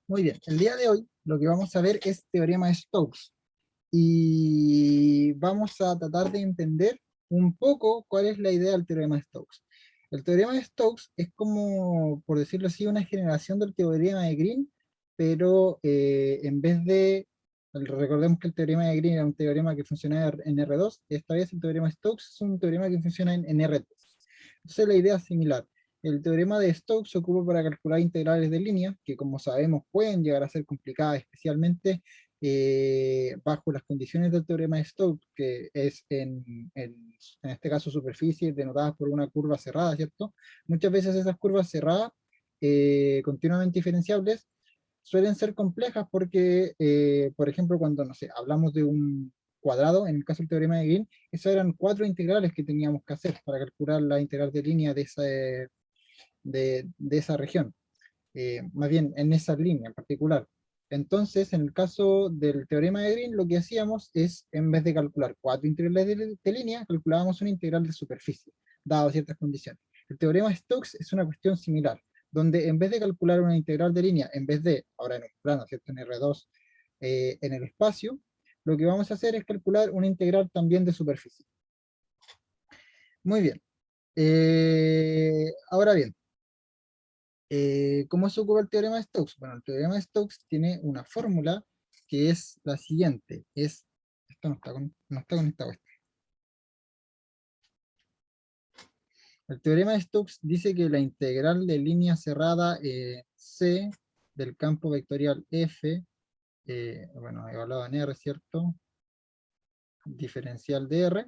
Muy bien, el día de hoy lo que vamos a ver es teorema de Stokes y vamos a tratar de entender un poco cuál es la idea del teorema de Stokes. El teorema de Stokes es como, por decirlo así, una generación del teorema de Green, pero en vez de, recordemos que el teorema de Green era un teorema que funcionaba en R2, esta vez el teorema de Stokes es un teorema que funciona en R3. Entonces la idea es similar. El teorema de Stokes se ocupa para calcular integrales de línea, que como sabemos pueden llegar a ser complicadas, especialmente bajo las condiciones del teorema de Stokes, que es en este caso superficies denotadas por una curva cerrada, ¿cierto? Muchas veces esas curvas cerradas, continuamente diferenciables, suelen ser complejas porque, por ejemplo, cuando, no sé, hablamos de un cuadrado, en el caso del teorema de Green, esas eran 4 integrales que teníamos que hacer para calcular la integral de línea de esa región, más bien en esa línea en particular. Entonces, en el caso del teorema de Green, lo que hacíamos es, en vez de calcular 4 integrales de línea, calculábamos una integral de superficie, dado ciertas condiciones. El teorema de Stokes es una cuestión similar, donde en vez de calcular una integral de línea, en vez de, ahora en un plano, ¿cierto? En R2, en el espacio, lo que vamos a hacer es calcular una integral también de superficie. Muy bien. Ahora bien, ¿cómo se ocupa el teorema de Stokes? Bueno, el teorema de Stokes tiene una fórmula que es la siguiente. Esto no está conectado. El teorema de Stokes dice que la integral de línea cerrada C del campo vectorial F, bueno, evaluado en R, ¿cierto? Diferencial de R,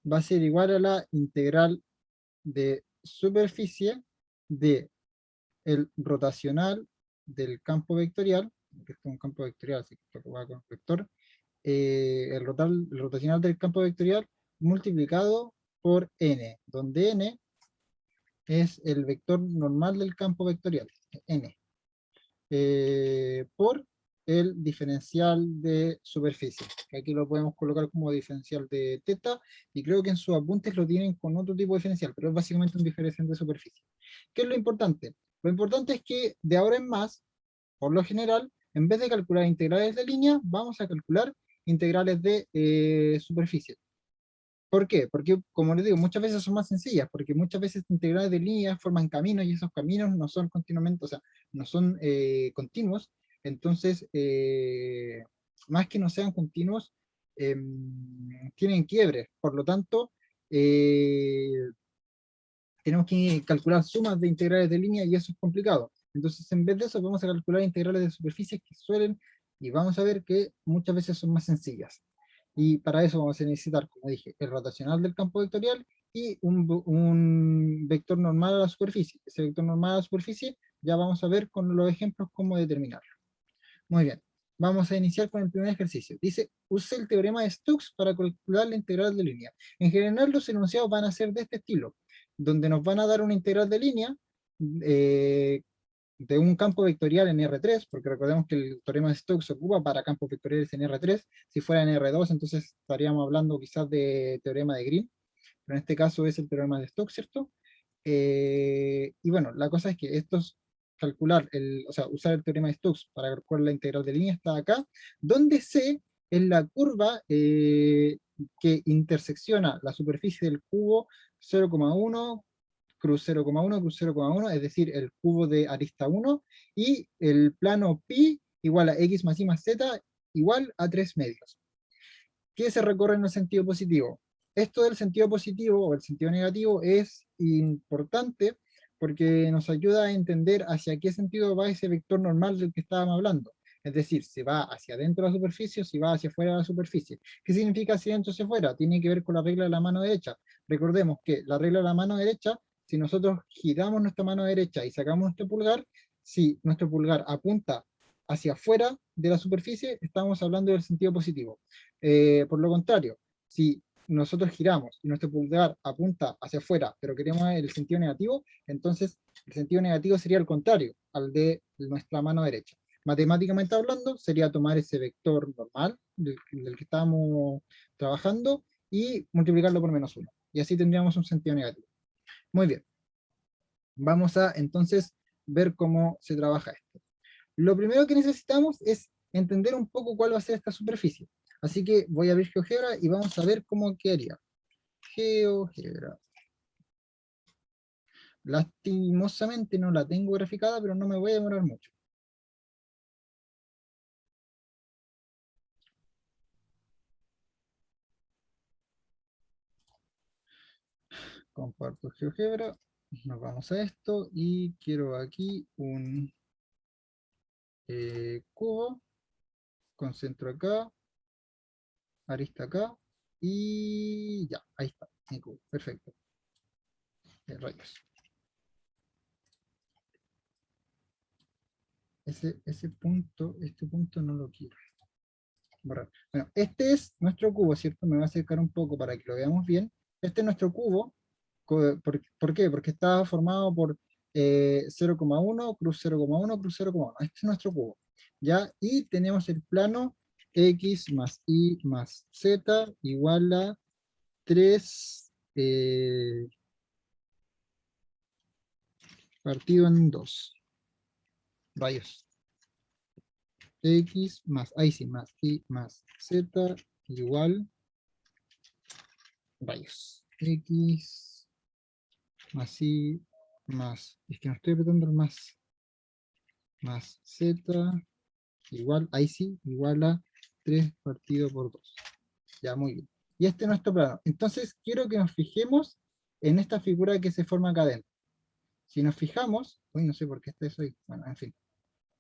va a ser igual a la integral de superficie de el rotacional del campo vectorial, que esto es un campo vectorial, así que esto va con vector, el rotacional del campo vectorial multiplicado por n, donde n es el vector normal del campo vectorial, n, por el diferencial de superficie, que aquí lo podemos colocar como diferencial de teta, y creo que en sus apuntes lo tienen con otro tipo de diferencial, pero es básicamente un diferencial de superficie. ¿Qué es lo importante? Lo importante es que de ahora en más, por lo general, en vez de calcular integrales de línea, vamos a calcular integrales de superficie. ¿Por qué? Porque, como les digo, muchas veces son más sencillas, porque muchas veces integrales de línea forman caminos y esos caminos no son continuamente, o sea, no son continuos. Entonces, más que no sean continuos, tienen quiebres. Por lo tanto, eh, tenemos que calcular sumas de integrales de línea y eso es complicado. Entonces, en vez de eso, vamos a calcular integrales de superficies que suelen, y vamos a ver que muchas veces son más sencillas. Y para eso vamos a necesitar, como dije, el rotacional del campo vectorial y un vector normal a la superficie. Ese vector normal a la superficie ya vamos a ver con los ejemplos cómo determinarlo. Muy bien, vamos a iniciar con el primer ejercicio. Dice, use el teorema de Stokes para calcular la integral de línea. En general los enunciados van a ser de este estilo, donde nos van a dar una integral de línea eh, de un campo vectorial en R3, porque recordemos que el teorema de Stokes se ocupa para campos vectoriales en R3. Si fuera en R2, entonces estaríamos hablando quizás de teorema de Green, pero en este caso es el teorema de Stokes, ¿cierto? Y bueno, la cosa es que estos calcular, o sea, usar el teorema de Stokes para calcular la integral de línea está acá, donde C es la curva que intersecciona la superficie del cubo 0,1 cruz 0,1 cruz 0,1, es decir, el cubo de arista 1, y el plano pi igual a x más y más z igual a 3 medios, que se recorre en el sentido positivo. Esto del sentido positivo o el sentido negativo es importante porque nos ayuda a entender hacia qué sentido va ese vector normal del que estábamos hablando. Es decir, si va hacia adentro de la superficie o si va hacia afuera de la superficie. ¿Qué significa hacia adentro o hacia afuera? Tiene que ver con la regla de la mano derecha. Recordemos que la regla de la mano derecha, si nosotros giramos nuestra mano derecha y sacamos nuestro pulgar, si nuestro pulgar apunta hacia afuera de la superficie, estamos hablando del sentido positivo. Por lo contrario, si nosotros giramos y nuestro pulgar apunta hacia afuera, pero queremos el sentido negativo, entonces el sentido negativo sería el contrario al de nuestra mano derecha. Matemáticamente hablando, sería tomar ese vector normal del que estábamos trabajando y multiplicarlo por menos 1. Y así tendríamos un sentido negativo. Muy bien. Vamos a entonces ver cómo se trabaja esto. Lo primero que necesitamos es entender un poco cuál va a ser esta superficie. Así que voy a abrir GeoGebra y vamos a ver cómo quedaría. GeoGebra. Lastimosamente no la tengo graficada, pero no me voy a demorar mucho. Comparto GeoGebra, nos vamos a esto y quiero aquí un cubo, concentro acá, arista acá y ya, ahí está, mi cubo, perfecto. Rayos. Ese punto, este punto no lo quiero borrar. Bueno, este es nuestro cubo, ¿cierto? Me voy a acercar un poco para que lo veamos bien. Este es nuestro cubo. ¿Por qué? Porque está formado por 0,1, cruz 0,1, cruz 0,1. Este es nuestro cubo. ¿Ya? Y tenemos el plano x más y más z igual a 3 partido en 2. Rayos. X más, ahí sí, más y más z igual, rayos. X más y más, es que no estoy apretando el más z igual, ahí sí, igual a 3 partido por 2. Ya, muy bien. Y este es nuestro plano. Entonces, quiero que nos fijemos en esta figura que se forma acá adentro. Si nos fijamos, uy, no sé por qué está eso ahí. Bueno, en fin.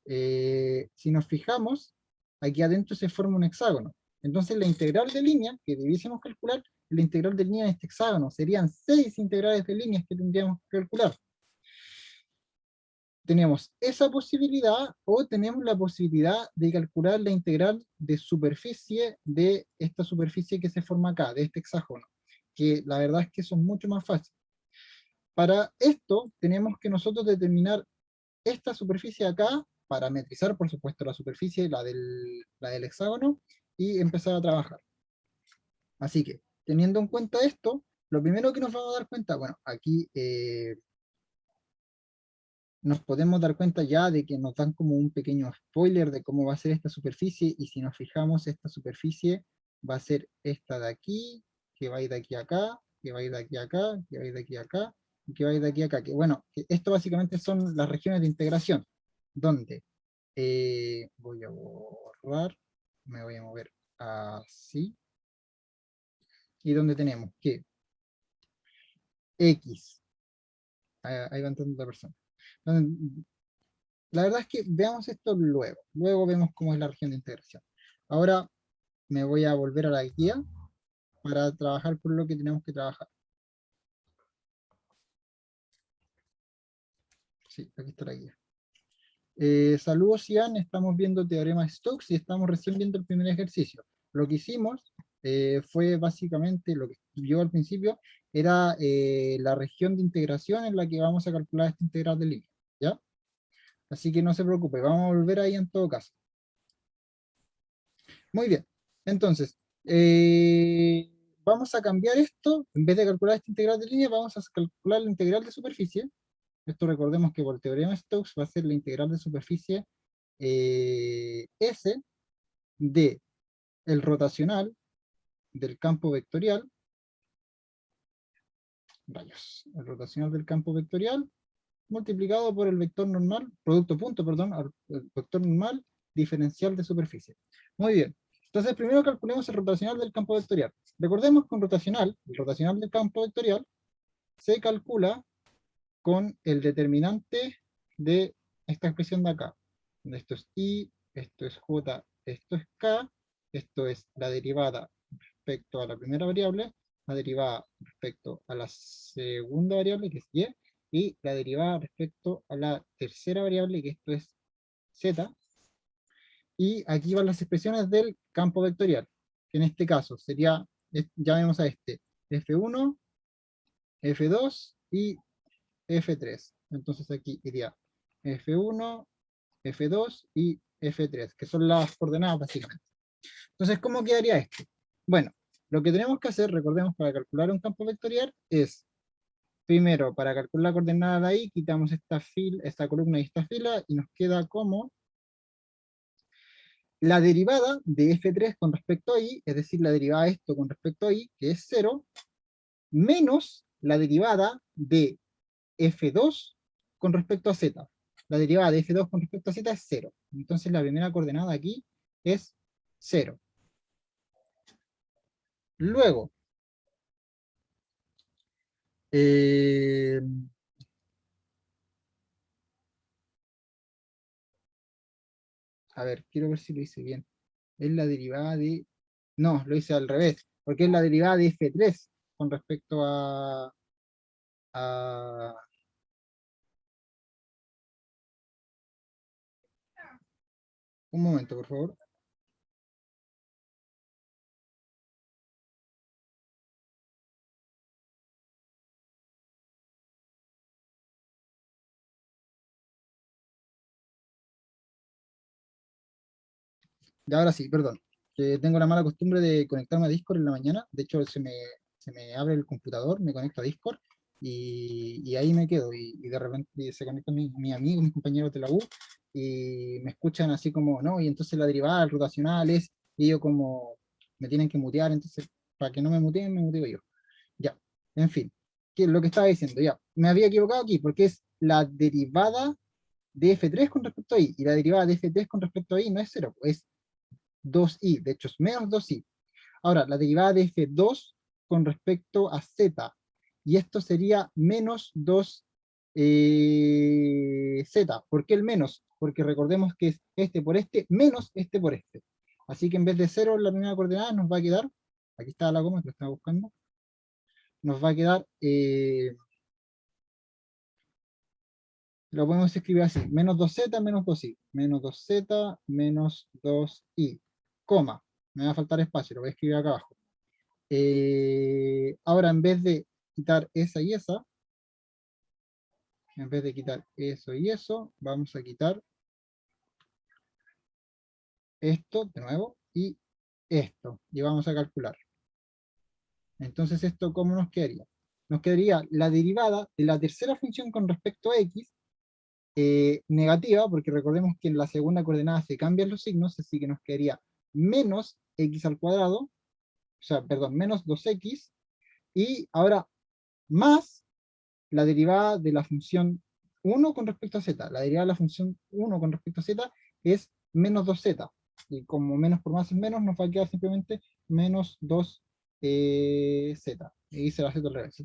Si nos fijamos, aquí adentro se forma un hexágono. Entonces, la integral de línea que debiésemos calcular, la integral de línea de este hexágono, serían 6 integrales de líneas que tendríamos que calcular. Tenemos esa posibilidad o tenemos la posibilidad de calcular la integral de superficie de esta superficie que se forma acá, de este hexágono, que la verdad es que son mucho más fáciles. Para esto tenemos que nosotros determinar esta superficie acá, parametrizar por supuesto la superficie, la del hexágono, y empezar a trabajar. Así que, teniendo en cuenta esto, lo primero que nos vamos a dar cuenta, bueno, aquí nos podemos dar cuenta ya de que nos dan como un pequeño spoiler de cómo va a ser esta superficie, y si nos fijamos, esta superficie va a ser esta de aquí, que va a ir de aquí a acá, que va a ir de aquí a acá, que va a ir de aquí a acá, y que va a ir de aquí a acá. Que bueno, que esto básicamente son las regiones de integración, donde voy a borrar, me voy a mover así, y donde tenemos que X, ahí va entrando otra persona. La verdad es que veamos esto luego. Luego vemos cómo es la región de integración. Ahora me voy a volver a la guía para trabajar por lo que tenemos que trabajar. Sí, aquí está la guía. Saludos, Ian. Estamos viendo teorema de Stokes y estamos recién viendo el primer ejercicio. Lo que hicimos fue básicamente lo que vio al principio, era la región de integración en la que vamos a calcular esta integral de línea. ¿Ya? Así que no se preocupe, vamos a volver ahí en todo caso. Muy bien, entonces, vamos a cambiar esto, en vez de calcular esta integral de línea, vamos a calcular la integral de superficie. Esto recordemos que por el teorema de Stokes va a ser la integral de superficie S de el rotacional del campo vectorial, rayos, el rotacional del campo vectorial, multiplicado por el vector normal, producto punto, perdón, el vector normal diferencial de superficie. Muy bien. Entonces, primero calculemos el rotacional del campo vectorial. Recordemos que un rotacional, el rotacional del campo vectorial, se calcula con el determinante de esta expresión de acá. Esto es I, esto es J, esto es K, esto es la derivada respecto a la primera variable, la derivada respecto a la segunda variable, que es y la derivada respecto a la tercera variable, que esto es Z, y aquí van las expresiones del campo vectorial, que en este caso sería, llamemos a este, F1, F2 y F3. Entonces aquí iría F1, F2 y F3, que son las coordenadas básicamente. Entonces, ¿cómo quedaría esto? Bueno, lo que tenemos que hacer, recordemos, para calcular un campo vectorial es primero, para calcular la coordenada de ahí, quitamos esta columna y esta fila, y nos queda como la derivada de f3 con respecto a y, es decir, la derivada de esto con respecto a y, que es 0, menos la derivada de f2 con respecto a z. La derivada de f2 con respecto a z es 0. Entonces la primera coordenada aquí es 0. Luego, eh, a ver, quiero ver si lo hice bien. Es la derivada de... No, lo hice al revés, porque es la derivada de f3 con respecto a... Un momento, por favor. Y ahora sí, perdón. Que tengo la mala costumbre de conectarme a Discord en la mañana. De hecho, se me abre el computador, me conecto a Discord y ahí me quedo. Y de repente se conectan mis amigos, mis compañeros de la U y me escuchan así como, no, y entonces la derivada, el rotacional es, y yo como me tienen que mutear, entonces para que no me muteen, me muteo yo. Ya, en fin. ¿Qué es lo que estaba diciendo? Ya, me había equivocado aquí porque es la derivada de f3 con respecto a y la derivada de f3 con respecto a y no es 0, es 2i, de hecho es menos 2i. Ahora, la derivada de f2 con respecto a z, y esto sería menos 2 z. ¿Por qué el menos? Porque recordemos que es este por este menos este por este. Así que en vez de 0 la primera coordenada nos va a quedar, aquí está la coma que lo estaba buscando, nos va a quedar, lo podemos escribir así, menos 2z menos 2i, menos 2z menos 2i, coma, me va a faltar espacio, lo voy a escribir acá abajo. Ahora, en vez de quitar esa y esa, en vez de quitar eso y eso, vamos a quitar esto de nuevo y esto, y vamos a calcular. Entonces, ¿esto cómo nos quedaría? Nos quedaría la derivada de la tercera función con respecto a x, negativa, porque recordemos que en la segunda coordenada se cambian los signos, así que nos quedaría menos x al cuadrado, o sea, perdón, menos 2x, y ahora más la derivada de la función 1 con respecto a z. La derivada de la función 1 con respecto a z es menos 2z. Y como menos por más es menos, nos va a quedar simplemente menos 2z. Y hice la z al revés.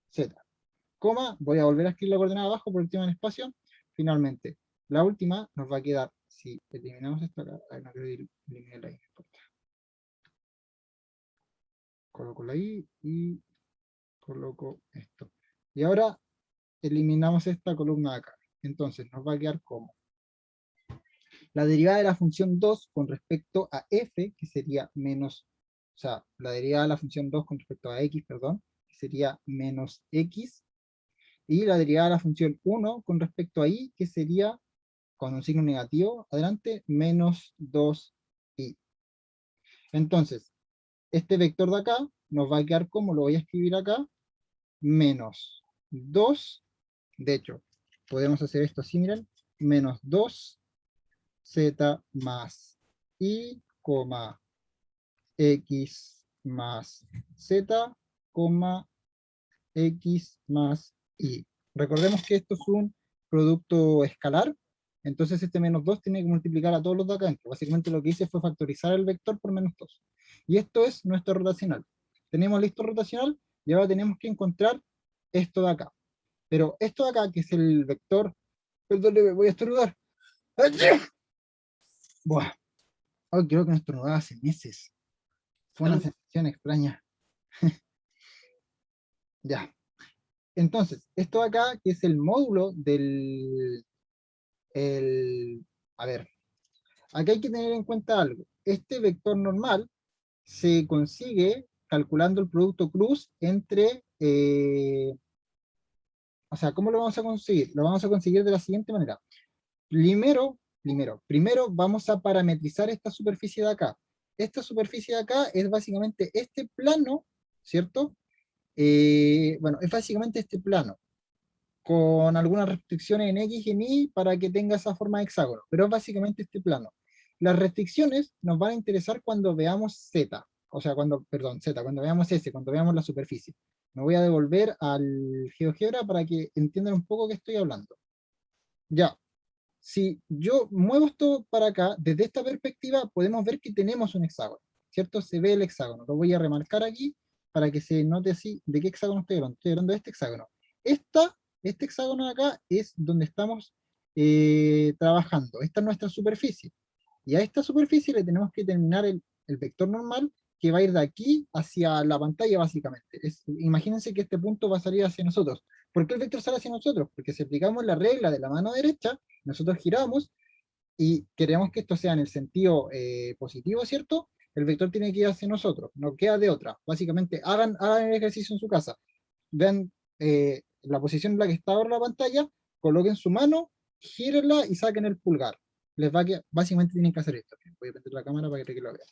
Z. Coma, voy a volver a escribir la coordenada abajo por el tema del espacio. Finalmente, la última nos va a quedar, si eliminamos esto acá, no quiero eliminar la i, coloco la i y coloco esto. Y ahora eliminamos esta columna de acá. Entonces nos va a quedar como la derivada de la función 2 con respecto a f, que sería menos, o sea, la derivada de la función 2 con respecto a x, perdón, que sería menos x, y la derivada de la función 1 con respecto a y, que sería, con un signo negativo, adelante, menos 2y. Entonces, este vector de acá nos va a quedar como, lo voy a escribir acá, menos 2, de hecho, podemos hacer esto así, miren, menos 2 z más y, x más z, x más y. Recordemos que esto es un producto escalar, entonces este menos 2 tiene que multiplicar a todos los de acá adentro. Básicamente lo que hice fue factorizar el vector por menos 2. Y esto es nuestro rotacional. Tenemos listo rotacional y ahora tenemos que encontrar esto de acá. Pero esto de acá, que es el vector, perdón, me voy a estornudar. Buah. Oh, creo que no estornudaba hace meses. Fue una sensación extraña. Ya. Entonces, esto de acá, que es el módulo del... a ver, acá hay que tener en cuenta algo. Este vector normal se consigue calculando el producto cruz entre... o sea, ¿cómo lo vamos a conseguir? Lo vamos a conseguir de la siguiente manera. Primero vamos a parametrizar esta superficie de acá. Esta superficie de acá es básicamente este plano, ¿cierto? bueno, es básicamente este plano, con algunas restricciones en X y en Y para que tenga esa forma de hexágono, pero es básicamente este plano. Las restricciones nos van a interesar cuando veamos Z, o sea, perdón, Z, cuando veamos S, cuando veamos la superficie. Me voy a devolver al GeoGebra para que entiendan un poco qué estoy hablando. Ya, si yo muevo esto para acá, desde esta perspectiva podemos ver que tenemos un hexágono, ¿cierto? Se ve el hexágono. Lo voy a remarcar aquí para que se note así de qué hexágono estoy hablando. Estoy hablando de este hexágono. Este hexágono de acá es donde estamos trabajando. Esta es nuestra superficie. Y a esta superficie le tenemos que determinar el vector normal que va a ir de aquí hacia la pantalla básicamente. Imagínense que este punto va a salir hacia nosotros. ¿Por qué el vector sale hacia nosotros? Porque si aplicamos la regla de la mano derecha, nosotros giramos y queremos que esto sea en el sentido positivo, ¿cierto? El vector tiene que ir hacia nosotros, no queda de otra. Básicamente, hagan el ejercicio en su casa. Vean la posición en la que está ahora la pantalla, coloquen su mano, gírenla y saquen el pulgar. Les va a quedar, básicamente tienen que hacer esto. Voy a prender la cámara para que lo vean.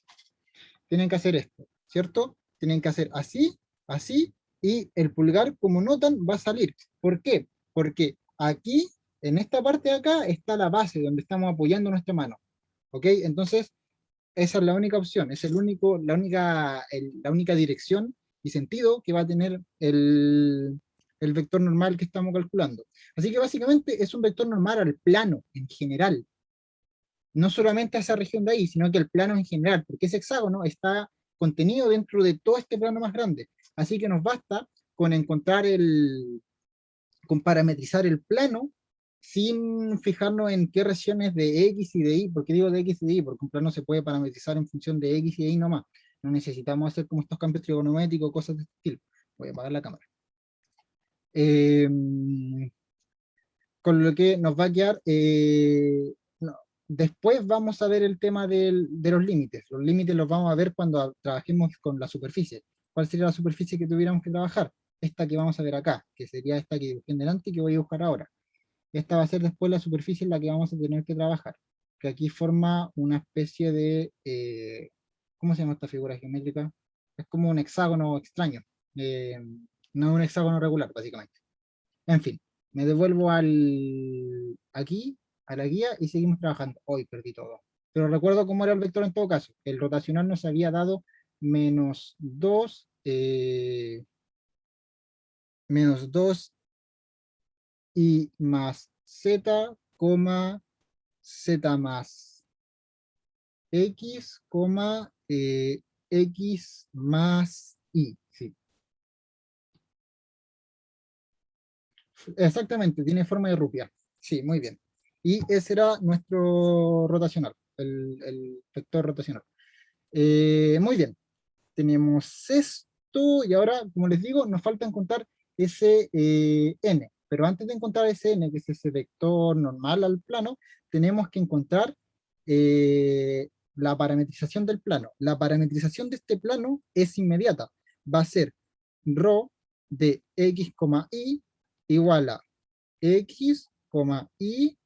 Tienen que hacer esto, ¿cierto? Tienen que hacer así, así, y el pulgar, como notan, va a salir. ¿Por qué? Porque aquí, en esta parte de acá, está la base donde estamos apoyando nuestra mano. ¿Ok? Entonces, esa es la única opción, es la única dirección y sentido que va a tener el vector normal que estamos calculando. Así que básicamente es un vector normal al plano en general, no solamente a esa región de ahí, sino que el plano en general, porque ese hexágono está contenido dentro de todo este plano más grande. Así que nos basta con con parametrizar el plano sin fijarnos en qué regiones de X y de Y. ¿Por qué digo de X y de Y? Porque un plano se puede parametrizar en función de X y de Y nomás. No necesitamos hacer como estos cambios trigonométricos, cosas de este estilo. Voy a apagar la cámara. Eh, con lo que nos va a quedar, no, después vamos a ver el tema de los límites. Los límites los vamos a ver cuando trabajemos con la superficie. ¿Cuál sería la superficie que tuviéramos que trabajar? Esta que vamos a ver acá, que sería esta que dibujé en delante y que voy a buscar ahora. Esta va a ser después la superficie en la que vamos a tener que trabajar, que aquí forma una especie de, ¿cómo se llama esta figura geométrica? Es como un hexágono extraño, eh, no un hexágono regular, básicamente. En fin, me devuelvo aquí, a la guía, y seguimos trabajando. Hoy perdí todo. Pero recuerdo cómo era el vector en todo caso. El rotacional nos había dado -2, -2 y más z, z más x, x más y. Sí, exactamente, tiene forma de rupia. Sí, muy bien. Y ese era nuestro rotacional, el vector rotacional. Muy bien, tenemos esto y ahora, como les digo, nos falta encontrar ese n. Pero antes de encontrar ese n, que es ese vector normal al plano, tenemos que encontrar la parametrización del plano. La parametrización de este plano es inmediata. Va a ser ρ de x, y igual a x, y,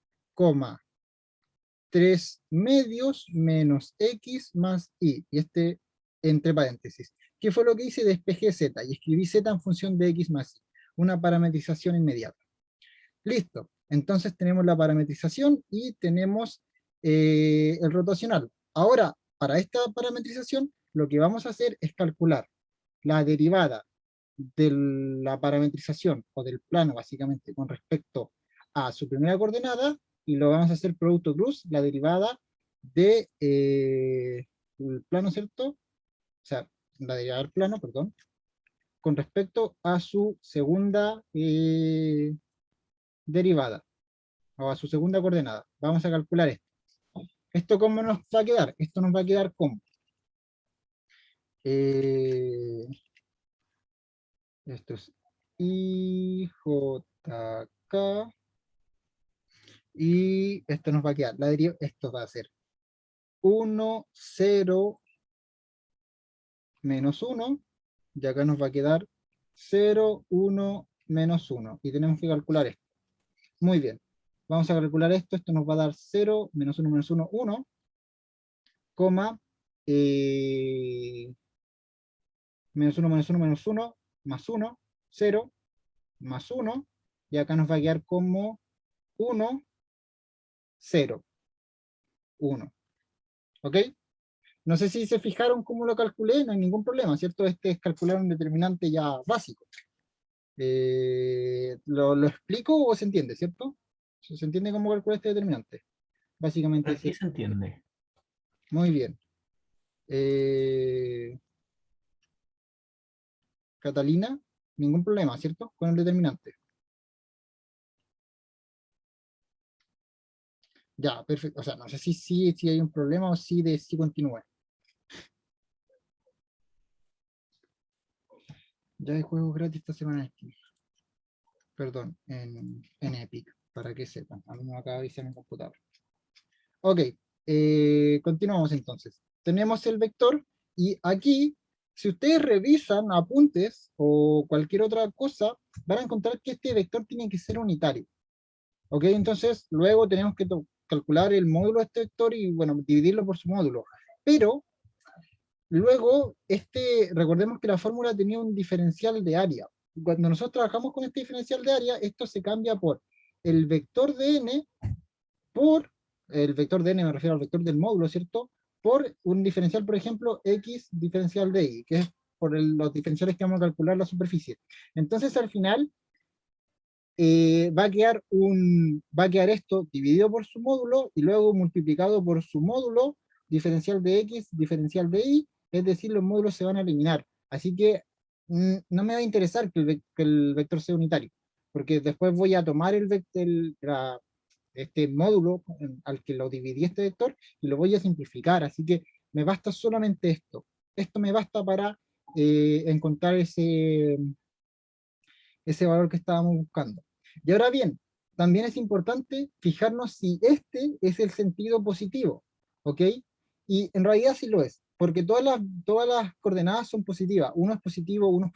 3 medios menos x más y. Y este entre paréntesis. ¿Qué fue lo que hice? Despejé z y escribí z en función de x más y. Una parametrización inmediata. Listo. Entonces tenemos la parametrización y tenemos el rotacional. Ahora, para esta parametrización, lo que vamos a hacer es calcular la derivada de la parametrización o del plano, básicamente, con respecto a su primera coordenada, y lo vamos a hacer producto cruz, la derivada de el plano, ¿cierto? O sea, la derivada del plano, perdón, con respecto a su segunda derivada, o a su segunda coordenada. Vamos a calcular esto. ¿Esto cómo nos va a quedar? Esto nos va a quedar como esto es IJK, y esto nos va a quedar, esto va a ser 1, 0, menos 1, y acá nos va a quedar 0, 1, menos 1, y tenemos que calcular esto. Muy bien, vamos a calcular esto nos va a dar 0, menos 1, menos 1, 1, coma, menos 1, menos 1, menos 1, más 1, 0, más 1, y acá nos va a quedar como 1, 0, 1. ¿Ok? No sé si se fijaron cómo lo calculé, no hay ningún problema, ¿cierto? Este es calcular un determinante ya básico. ¿Lo explico o se entiende, cierto? ¿Se entiende cómo calcular este determinante? Básicamente Aquí se entiende. muy bien. Catalina, ningún problema, ¿cierto? Con el determinante. Ya, perfecto. O sea, no sé si hay un problema o si continúa. Ya hay juegos gratis esta semana en Steam. Perdón, en Epic, para que sepan. A mí me acaba de avisar mi computador. Ok, continuamos entonces. Tenemos el vector y aquí, si ustedes revisan apuntes o cualquier otra cosa, van a encontrar que este vector tiene que ser unitario. Ok, entonces luego tenemos que calcular el módulo de este vector y, bueno, dividirlo por su módulo. Pero luego, recordemos que la fórmula tenía un diferencial de área. Cuando nosotros trabajamos con este diferencial de área, esto se cambia por el vector de n por, el vector de n me refiero al vector del módulo, ¿cierto? Por un diferencial, por ejemplo, x diferencial de y, que es por los diferenciales que vamos a calcular la superficie. Entonces, al final, va a quedar esto dividido por su módulo y luego multiplicado por su módulo, diferencial de x, diferencial de y, es decir, los módulos se van a eliminar. Así que no me va a interesar que el vector sea unitario, porque después voy a tomar este módulo al que lo dividí este vector y lo voy a simplificar. Así que me basta solamente esto. Esto me basta para encontrar ese valor que estábamos buscando. Y ahora bien, también es importante fijarnos si este es el sentido positivo, ¿ok? Y en realidad sí lo es, porque todas las coordenadas son positivas. Uno es positivo y uno es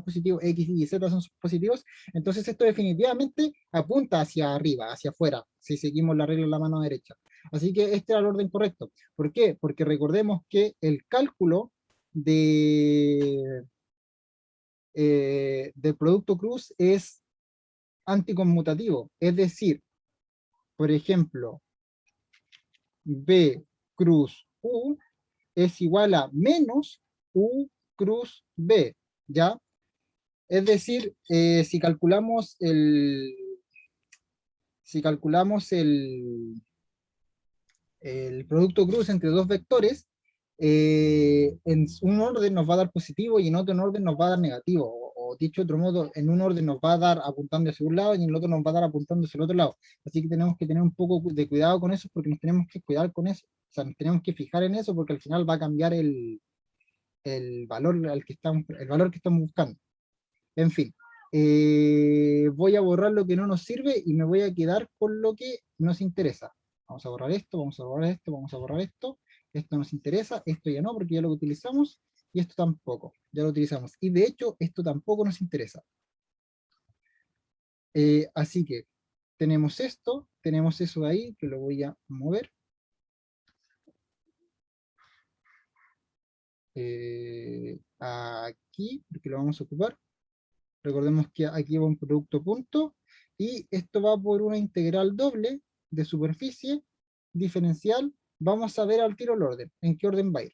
positivo, X y Z son positivos. Entonces esto definitivamente apunta hacia arriba, hacia afuera, si seguimos la regla en la mano derecha. Así que este era el orden correcto. ¿Por qué? Porque recordemos que el cálculo del producto cruz es anticonmutativo, es decir, por ejemplo, B cruz U es igual a menos U cruz B, ¿ya? Es decir, si calculamos el producto cruz entre dos vectores, en un orden nos va a dar positivo y en otro orden nos va a dar negativo, o dicho de otro modo, en un orden nos va a dar apuntando hacia un lado y en el otro nos va a dar apuntando hacia el otro lado. Así que tenemos que tener un poco de cuidado con eso porque nos tenemos que cuidar con eso, o sea, nos tenemos que fijar en eso porque al final va a cambiar el valor el valor que estamos buscando. En fin, voy a borrar lo que no nos sirve y me voy a quedar con lo que nos interesa. Vamos a borrar esto, vamos a borrar esto, vamos a borrar esto. Esto nos interesa, esto ya no, porque ya lo utilizamos, y esto tampoco, ya lo utilizamos. Y de hecho, esto tampoco nos interesa. Así que tenemos esto, tenemos eso de ahí, que lo voy a mover. Aquí, porque lo vamos a ocupar. Recordemos que aquí va un producto punto, y esto va por una integral doble de superficie diferencial. Vamos a ver al tiro el orden, en qué orden va a ir.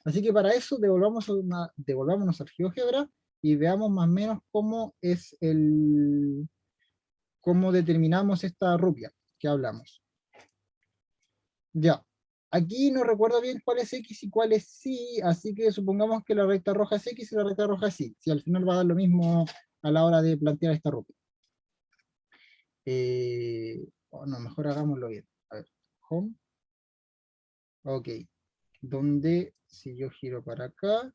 Así que para eso devolvámonos al GeoGebra y veamos más o menos cómo determinamos esta rupia que hablamos. Ya, aquí no recuerdo bien cuál es X y cuál es Y, así que supongamos que la recta roja es X y la recta roja es Y. Si al final va a dar lo mismo a la hora de plantear esta rupia. No, mejor hagámoslo bien. A ver, home. Ok. Donde, si yo giro para acá,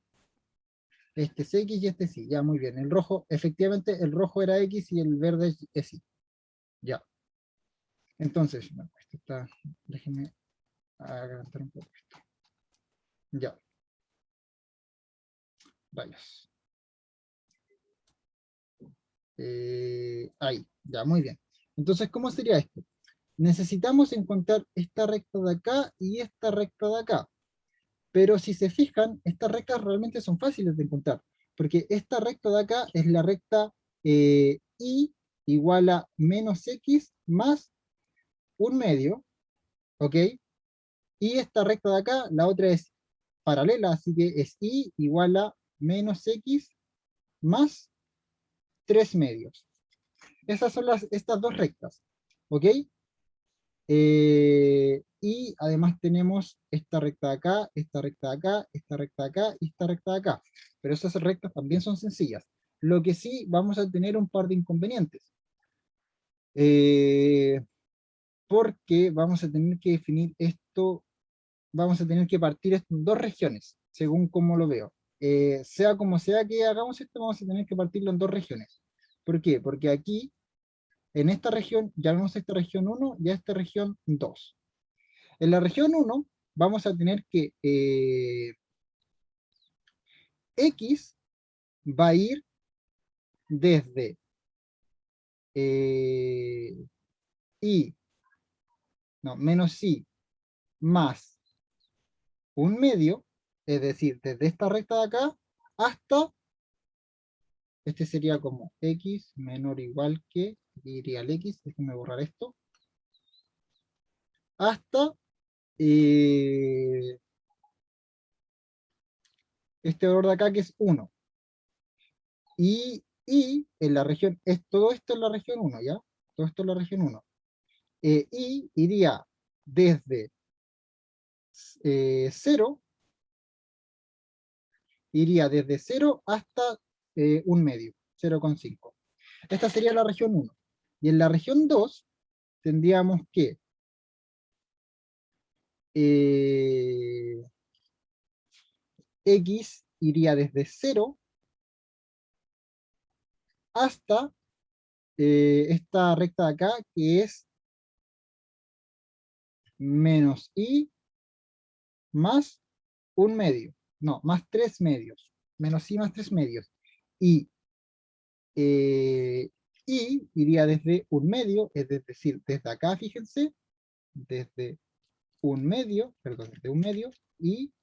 este es X y este es Y. Ya, muy bien. El rojo, efectivamente, el rojo era X y el verde es Y. Ya. Entonces, bueno, esto está, déjenme agrantar un poco esto. Ya. Rayos. Ahí, ya, muy bien. Entonces, ¿cómo sería esto? Necesitamos encontrar esta recta de acá y esta recta de acá. Pero si se fijan, estas rectas realmente son fáciles de encontrar, porque esta recta de acá es la recta y igual a menos x más un medio, ¿ok? Y esta recta de acá, la otra es paralela, así que es y igual a menos x más 3 medios. Esas son estas dos rectas, ¿ok? Y además tenemos esta recta de acá, esta recta de acá, esta recta de acá y esta recta de acá. Pero esas rectas también son sencillas. Lo que sí, vamos a tener un par de inconvenientes. Porque vamos a tener que definir esto, vamos a tener que partir esto en dos regiones, según como lo veo. Sea como sea que hagamos esto, vamos a tener que partirlo en dos regiones. ¿Por qué? Porque aquí, en esta región, llamamos a esta región 1 y a esta región 2. En la región 1 vamos a tener que X va a ir desde I, no, menos I más un medio, es decir, desde esta recta de acá hasta, este sería como X menor o igual que, aquí iría el X, déjenme borrar esto, hasta este valor de acá que es 1. Y en la región, todo esto en la región 1, ¿ya? Todo esto en la región 1. Y iría desde 0, iría desde 0 hasta un medio, 0,5. Esta sería la región 1. Y en la región 2 tendríamos que X iría desde 0 hasta esta recta de acá, que es menos I más un medio. No, más 3 medios. Menos I más 3 medios. Y I iría desde un medio, es decir, desde acá, fíjense, desde un medio, perdón, desde un medio, y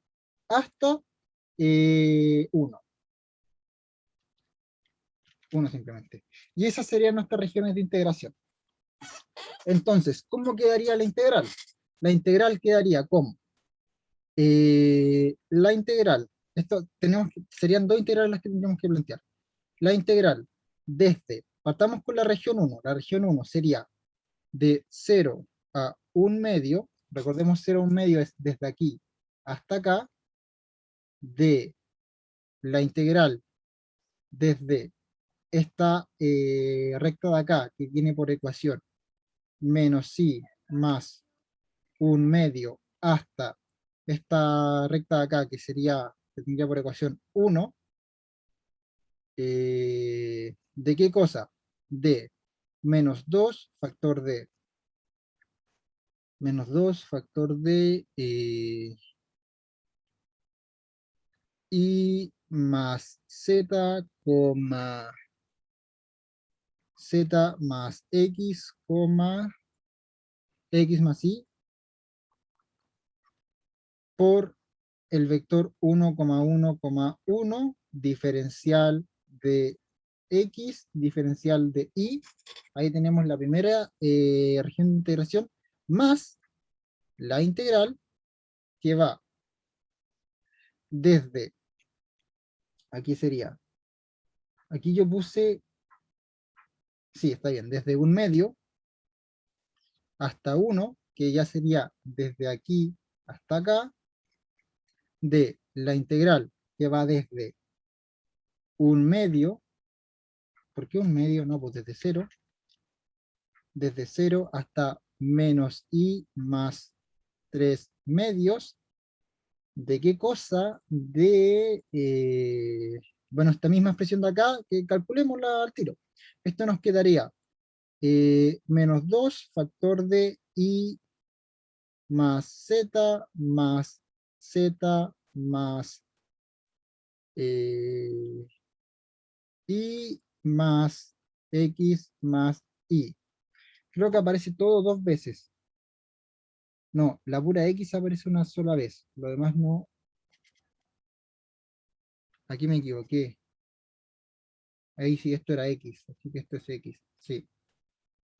hasta 1. 1 simplemente. Y esas serían nuestras regiones de integración. Entonces, ¿cómo quedaría la integral? La integral quedaría como la integral, serían dos integrales las que tendríamos que plantear. La integral desde, partamos con la región 1, la región 1 sería de 0 a 1 medio, recordemos 0 a 1 medio es desde aquí hasta acá, de la integral desde esta recta de acá, que tiene por ecuación menos i más 1 medio hasta esta recta de acá, que tendría por ecuación 1, ¿de qué cosa? De menos 2 factor de menos 2 factor de y más z, z más x, x más y por el vector 1,1,1 diferencial de x, diferencial de y. Ahí tenemos la primera región de integración, más la integral que va desde, aquí sería, aquí yo puse, sí, está bien, desde un medio hasta 1, que ya sería desde aquí hasta acá, de la integral que va desde un medio, ¿por qué un medio? No, pues desde 0 hasta menos i más 3 medios. ¿De qué cosa? Bueno, esta misma expresión de acá, que calculémosla al tiro. Esto nos quedaría menos 2 factor de i más z más eh, y más x más y. Creo que aparece todo dos veces. No, la pura x aparece una sola vez. Lo demás no. Aquí me equivoqué. Ahí sí, esto era X, así que esto es X. Sí,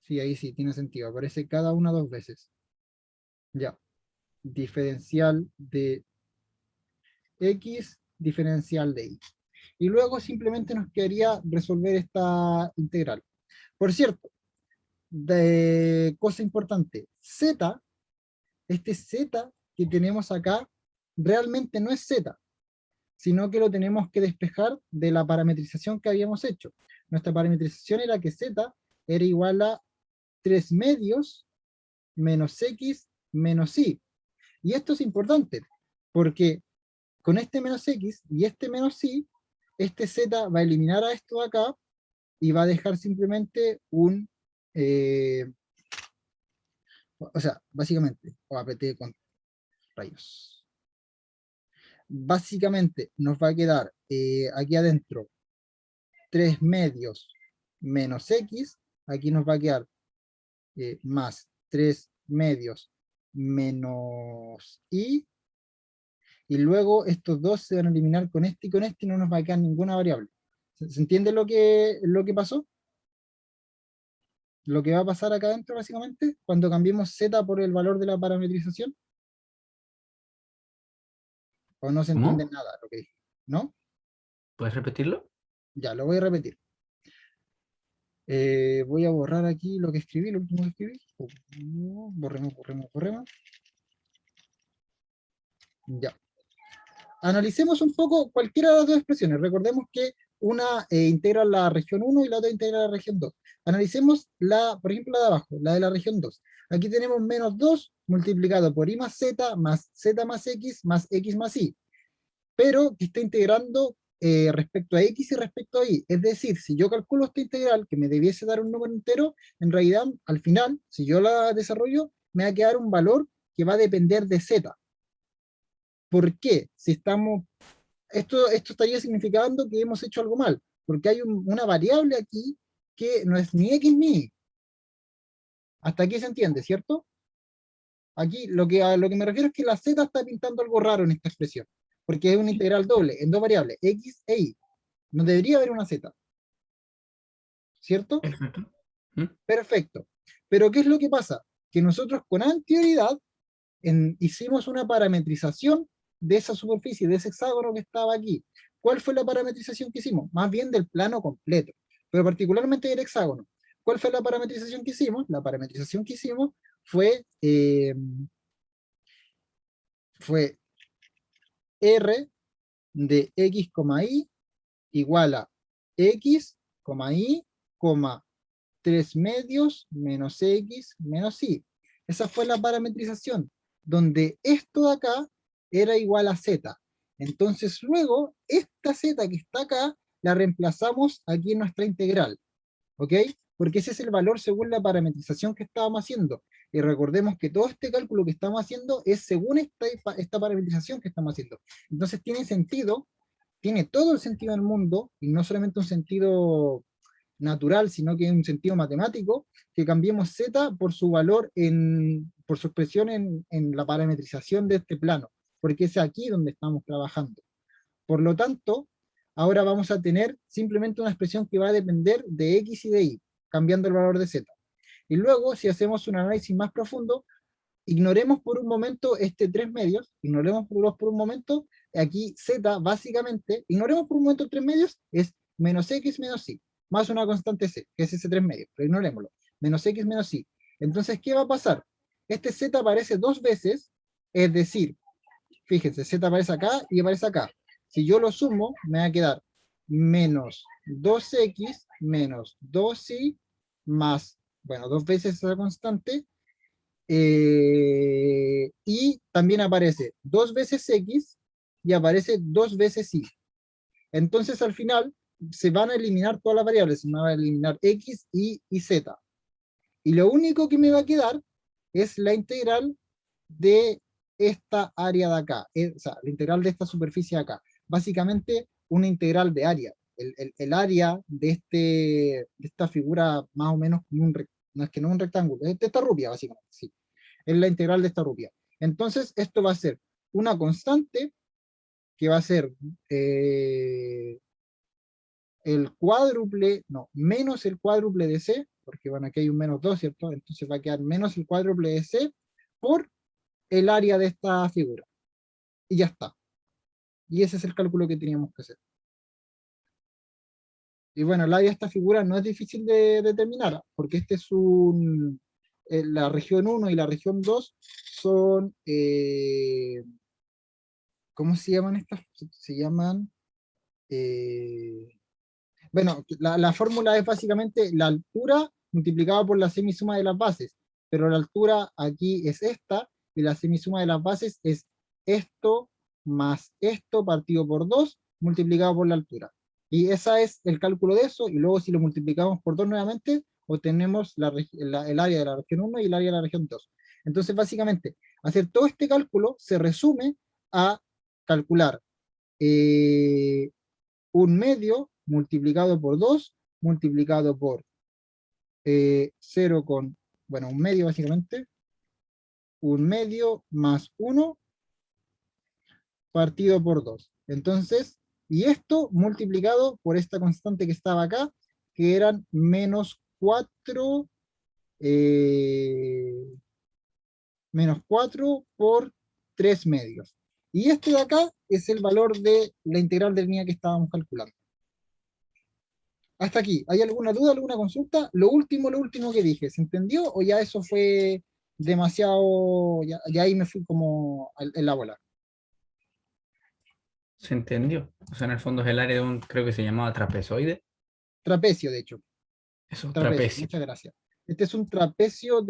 sí, ahí sí, tiene sentido. Aparece cada una dos veces. Ya. Diferencial de X, diferencial de Y. Y luego simplemente nos quedaría resolver esta integral. Por cierto, de cosa importante, Z, este Z que tenemos acá, realmente no es Z, sino que lo tenemos que despejar de la parametrización que habíamos hecho. Nuestra parametrización era que Z era igual a 3 medios menos X menos Y. Y esto es importante, porque con este menos X y este menos Y, este Z va a eliminar a esto de acá y va a dejar simplemente un, o sea, básicamente, o apt con rayos. Básicamente nos va a quedar aquí adentro 3 medios menos X, aquí nos va a quedar más 3 medios menos y luego estos dos se van a eliminar con este y no nos va a quedar ninguna variable. ¿Se entiende lo que pasó? Lo que va a pasar acá adentro básicamente, cuando cambiemos Z por el valor de la parametrización, o no se entiende ¿Cómo? nada lo que dije, ¿no? ¿Puedes repetirlo? Ya, lo voy a repetir. Voy a borrar aquí lo que escribí, lo último que escribí. Borremos, borremos, borremos. Ya. Analicemos un poco cualquiera de las dos expresiones. Recordemos que una integra la región 1 y la otra integra la región 2. Analicemos la, por ejemplo, la de abajo, la de la región 2. Aquí tenemos menos 2 multiplicado por y más z más x más y. Pero que está integrando respecto a x y respecto a y. Es decir, si yo calculo esta integral que me debiese dar un número entero, en realidad, al final, si yo la desarrollo, me va a quedar un valor que va a depender de z. ¿Por qué? Si estamos, esto estaría significando que hemos hecho algo mal, porque hay una variable aquí que no es ni x ni y. Hasta aquí se entiende, ¿cierto? Aquí a lo que me refiero es que la z está pintando algo raro en esta expresión, porque es una Sí. integral doble en dos variables, x e y. No debería haber una z, ¿cierto? Perfecto. ¿Mm? Perfecto. Pero ¿qué es lo que pasa? Que nosotros con anterioridad hicimos una parametrización de esa superficie, de ese hexágono que estaba aquí. ¿Cuál fue la parametrización que hicimos? Más bien del plano completo, pero particularmente del hexágono. ¿Cuál fue la parametrización que hicimos? La parametrización que hicimos fue, fue R de X, Y igual a X, Y, 3 medios menos X menos Y. Esa fue la parametrización, donde esto de acá era igual a Z. Entonces luego, esta Z que está acá, la reemplazamos aquí en nuestra integral. ¿Ok? Porque ese es el valor según la parametrización que estábamos haciendo. Y recordemos que todo este cálculo que estamos haciendo es según esta parametrización que estamos haciendo. Entonces tiene sentido, tiene todo el sentido del mundo, y no solamente un sentido natural, sino que en un sentido matemático, que cambiemos z por su valor, por su expresión en la parametrización de este plano, porque es aquí donde estamos trabajando. Por lo tanto, ahora vamos a tener simplemente una expresión que va a depender de x y de y, cambiando el valor de z. Y luego, si hacemos un análisis más profundo, ignoremos por un momento este 3 medios, ignoremos por un momento, aquí z básicamente, ignoremos por un momento 3 medios, es menos x menos y, más una constante c, que es ese 3 medios, pero ignorémoslo, menos x menos y. Entonces, ¿qué va a pasar? Este z aparece dos veces, es decir, fíjense, z aparece acá y aparece acá. Si yo lo sumo, me va a quedar menos 2x menos 2y más, bueno, dos veces esa constante, y también aparece dos veces X y aparece dos veces Y. Entonces al final se van a eliminar todas las variables, se van a eliminar X, y Z. Y lo único que me va a quedar es la integral de esta área de acá, o sea, la integral de esta superficie de acá. Básicamente una integral de área. El área de esta figura más o menos como no es que no es un rectángulo, es de esta rupia básicamente, sí. Es la integral de esta rupia. Entonces, esto va a ser una constante que va a ser el cuádruple, no, menos el cuádruple de C, porque bueno, aquí hay un menos 2, ¿cierto? Entonces va a quedar menos el cuádruple de C por el área de esta figura. Y ya está. Y ese es el cálculo que teníamos que hacer. Y bueno, el área de esta figura no es difícil de determinar, porque este es la región 1 y la región 2 son, ¿cómo se llaman estas? Se llaman, eh, bueno, la fórmula es básicamente la altura multiplicada por la semisuma de las bases, pero la altura aquí es esta, y la semisuma de las bases es esto más esto partido por 2 multiplicado por la altura. Y ese es el cálculo de eso, y luego si lo multiplicamos por 2 nuevamente, obtenemos el área de la región 1 y el área de la región 2. Entonces, básicamente, hacer todo este cálculo se resume a calcular eh, un medio multiplicado por 2 multiplicado por 0 con, bueno, un medio básicamente, un medio más 1 partido por 2. Entonces, y esto multiplicado por esta constante que estaba acá, que eran menos 4, menos 4 por 3 medios. Y este de acá es el valor de la integral de línea que estábamos calculando. Hasta aquí, ¿hay alguna duda, alguna consulta? Lo último que dije, ¿se entendió o ya eso fue demasiado, ya ahí me fui como en la bola? ¿Se entendió? O sea, en el fondo es el área de un, creo que se llamaba trapezoide. Trapecio, de hecho, Eso, trapecio, trapecio. muchas gracias. Este es un trapecio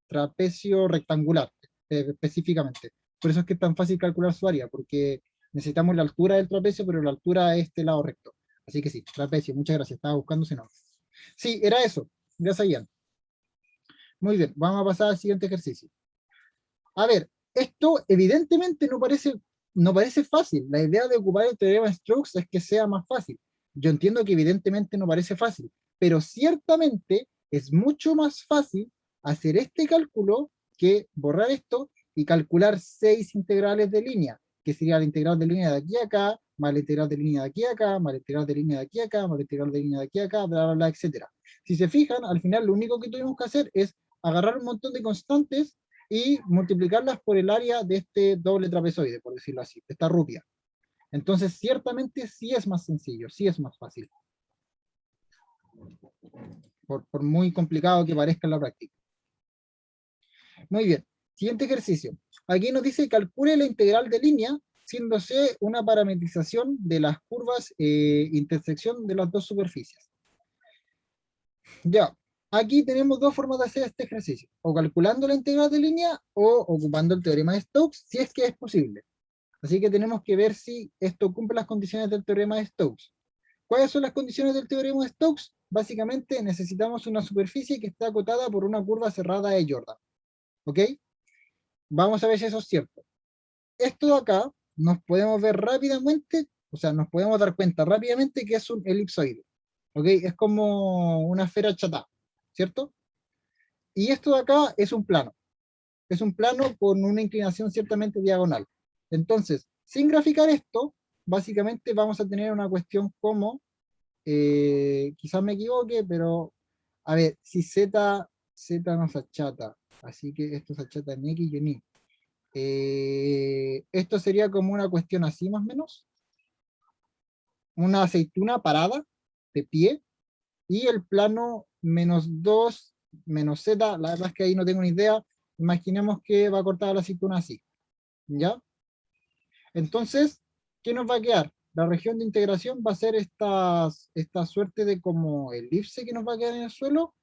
trapecio rectangular, específicamente. Por eso es que es tan fácil calcular su área, porque necesitamos la altura del trapecio, pero la altura es este lado recto. Así que sí, trapecio, muchas gracias, estaba buscando ese nombre. Sí, era eso, ya sabían. Muy bien, vamos a pasar al siguiente ejercicio. A ver, esto evidentemente no parece fácil. La idea de ocupar el teorema de Stokes es que sea más fácil. Yo entiendo que evidentemente no parece fácil, pero ciertamente es mucho más fácil hacer este cálculo que borrar esto y calcular 6 integrales de línea, que sería la integral de línea de aquí a acá, más la integral de línea de aquí a acá, más la integral de línea de aquí a acá, más la integral de línea de aquí a acá, bla, bla, bla, etc. Si se fijan, al final lo único que tuvimos que hacer es agarrar un montón de constantes y multiplicarlas por el área de este doble trapezoide, por decirlo así, de esta rupia. Entonces, ciertamente sí es más sencillo, sí es más fácil, por muy complicado que parezca en la práctica. Muy bien, siguiente ejercicio. Aquí nos dice calcule la integral de línea, siendo C una parametrización de las curvas intersección de las dos superficies. Ya, aquí tenemos dos formas de hacer este ejercicio, o calculando la integral de línea o ocupando el teorema de Stokes, si es que es posible. Así que tenemos que ver si esto cumple las condiciones del teorema de Stokes. ¿Cuáles son las condiciones del teorema de Stokes? Básicamente necesitamos una superficie que está acotada por una curva cerrada de Jordan. ¿Ok? Vamos a ver si eso es cierto. Esto de acá nos podemos ver rápidamente, o sea, nos podemos dar cuenta rápidamente que es un elipsoide. ¿Ok? Es como una esfera achatada, ¿cierto? Y esto de acá es un plano. Es un plano con una inclinación ciertamente diagonal. Entonces, sin graficar esto, básicamente vamos a tener una cuestión como, quizás me equivoque, pero a ver, si z nos achata, así que esto se achata en x y en y. Esto sería como una cuestión así más o menos, una aceituna parada de pie, y el plano menos 2 menos z, la verdad es que ahí no tengo ni idea, imaginemos que va cortada la aceituna así, ¿ya? Entonces, ¿qué nos va a quedar? La región de integración va a ser esta suerte de como elipse que nos va a quedar en el suelo,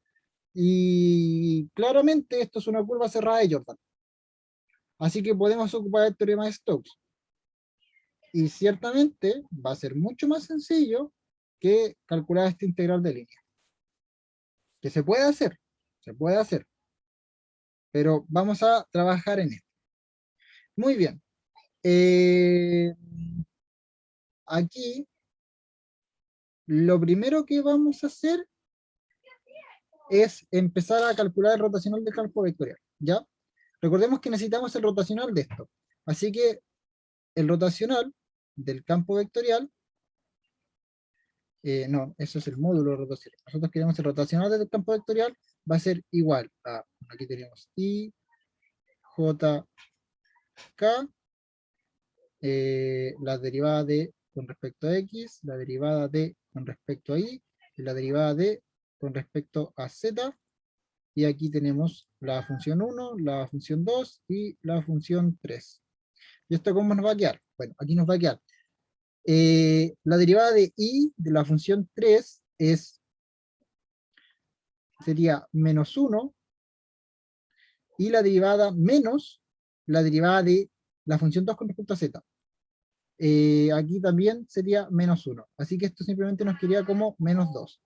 y claramente esto es una curva cerrada de Jordan. Así que podemos ocupar el teorema de Stokes. Y ciertamente va a ser mucho más sencillo que calcular esta integral de línea. Que se puede hacer, pero vamos a trabajar en esto. Muy bien. Aquí lo primero que vamos a hacer es empezar a calcular el rotacional del campo vectorial, ¿ya? Recordemos que necesitamos el rotacional de esto. Así que el rotacional del campo vectorial No, eso es el módulo rotacional. Nosotros queremos el rotacional del campo vectorial, va a ser igual a, aquí tenemos I, J, K, la derivada de con respecto a X, la derivada de con respecto a Y, y la derivada de con respecto a Z, y aquí tenemos la función 1, la función 2 y la función 3. ¿Y esto cómo nos va a quedar? Bueno, aquí nos va a quedar. La derivada de I de la función 3 sería menos 1, y la derivada menos la derivada de la función 2 con respecto a Z. Aquí también sería menos 1. Así que esto simplemente nos quedaría como menos 2.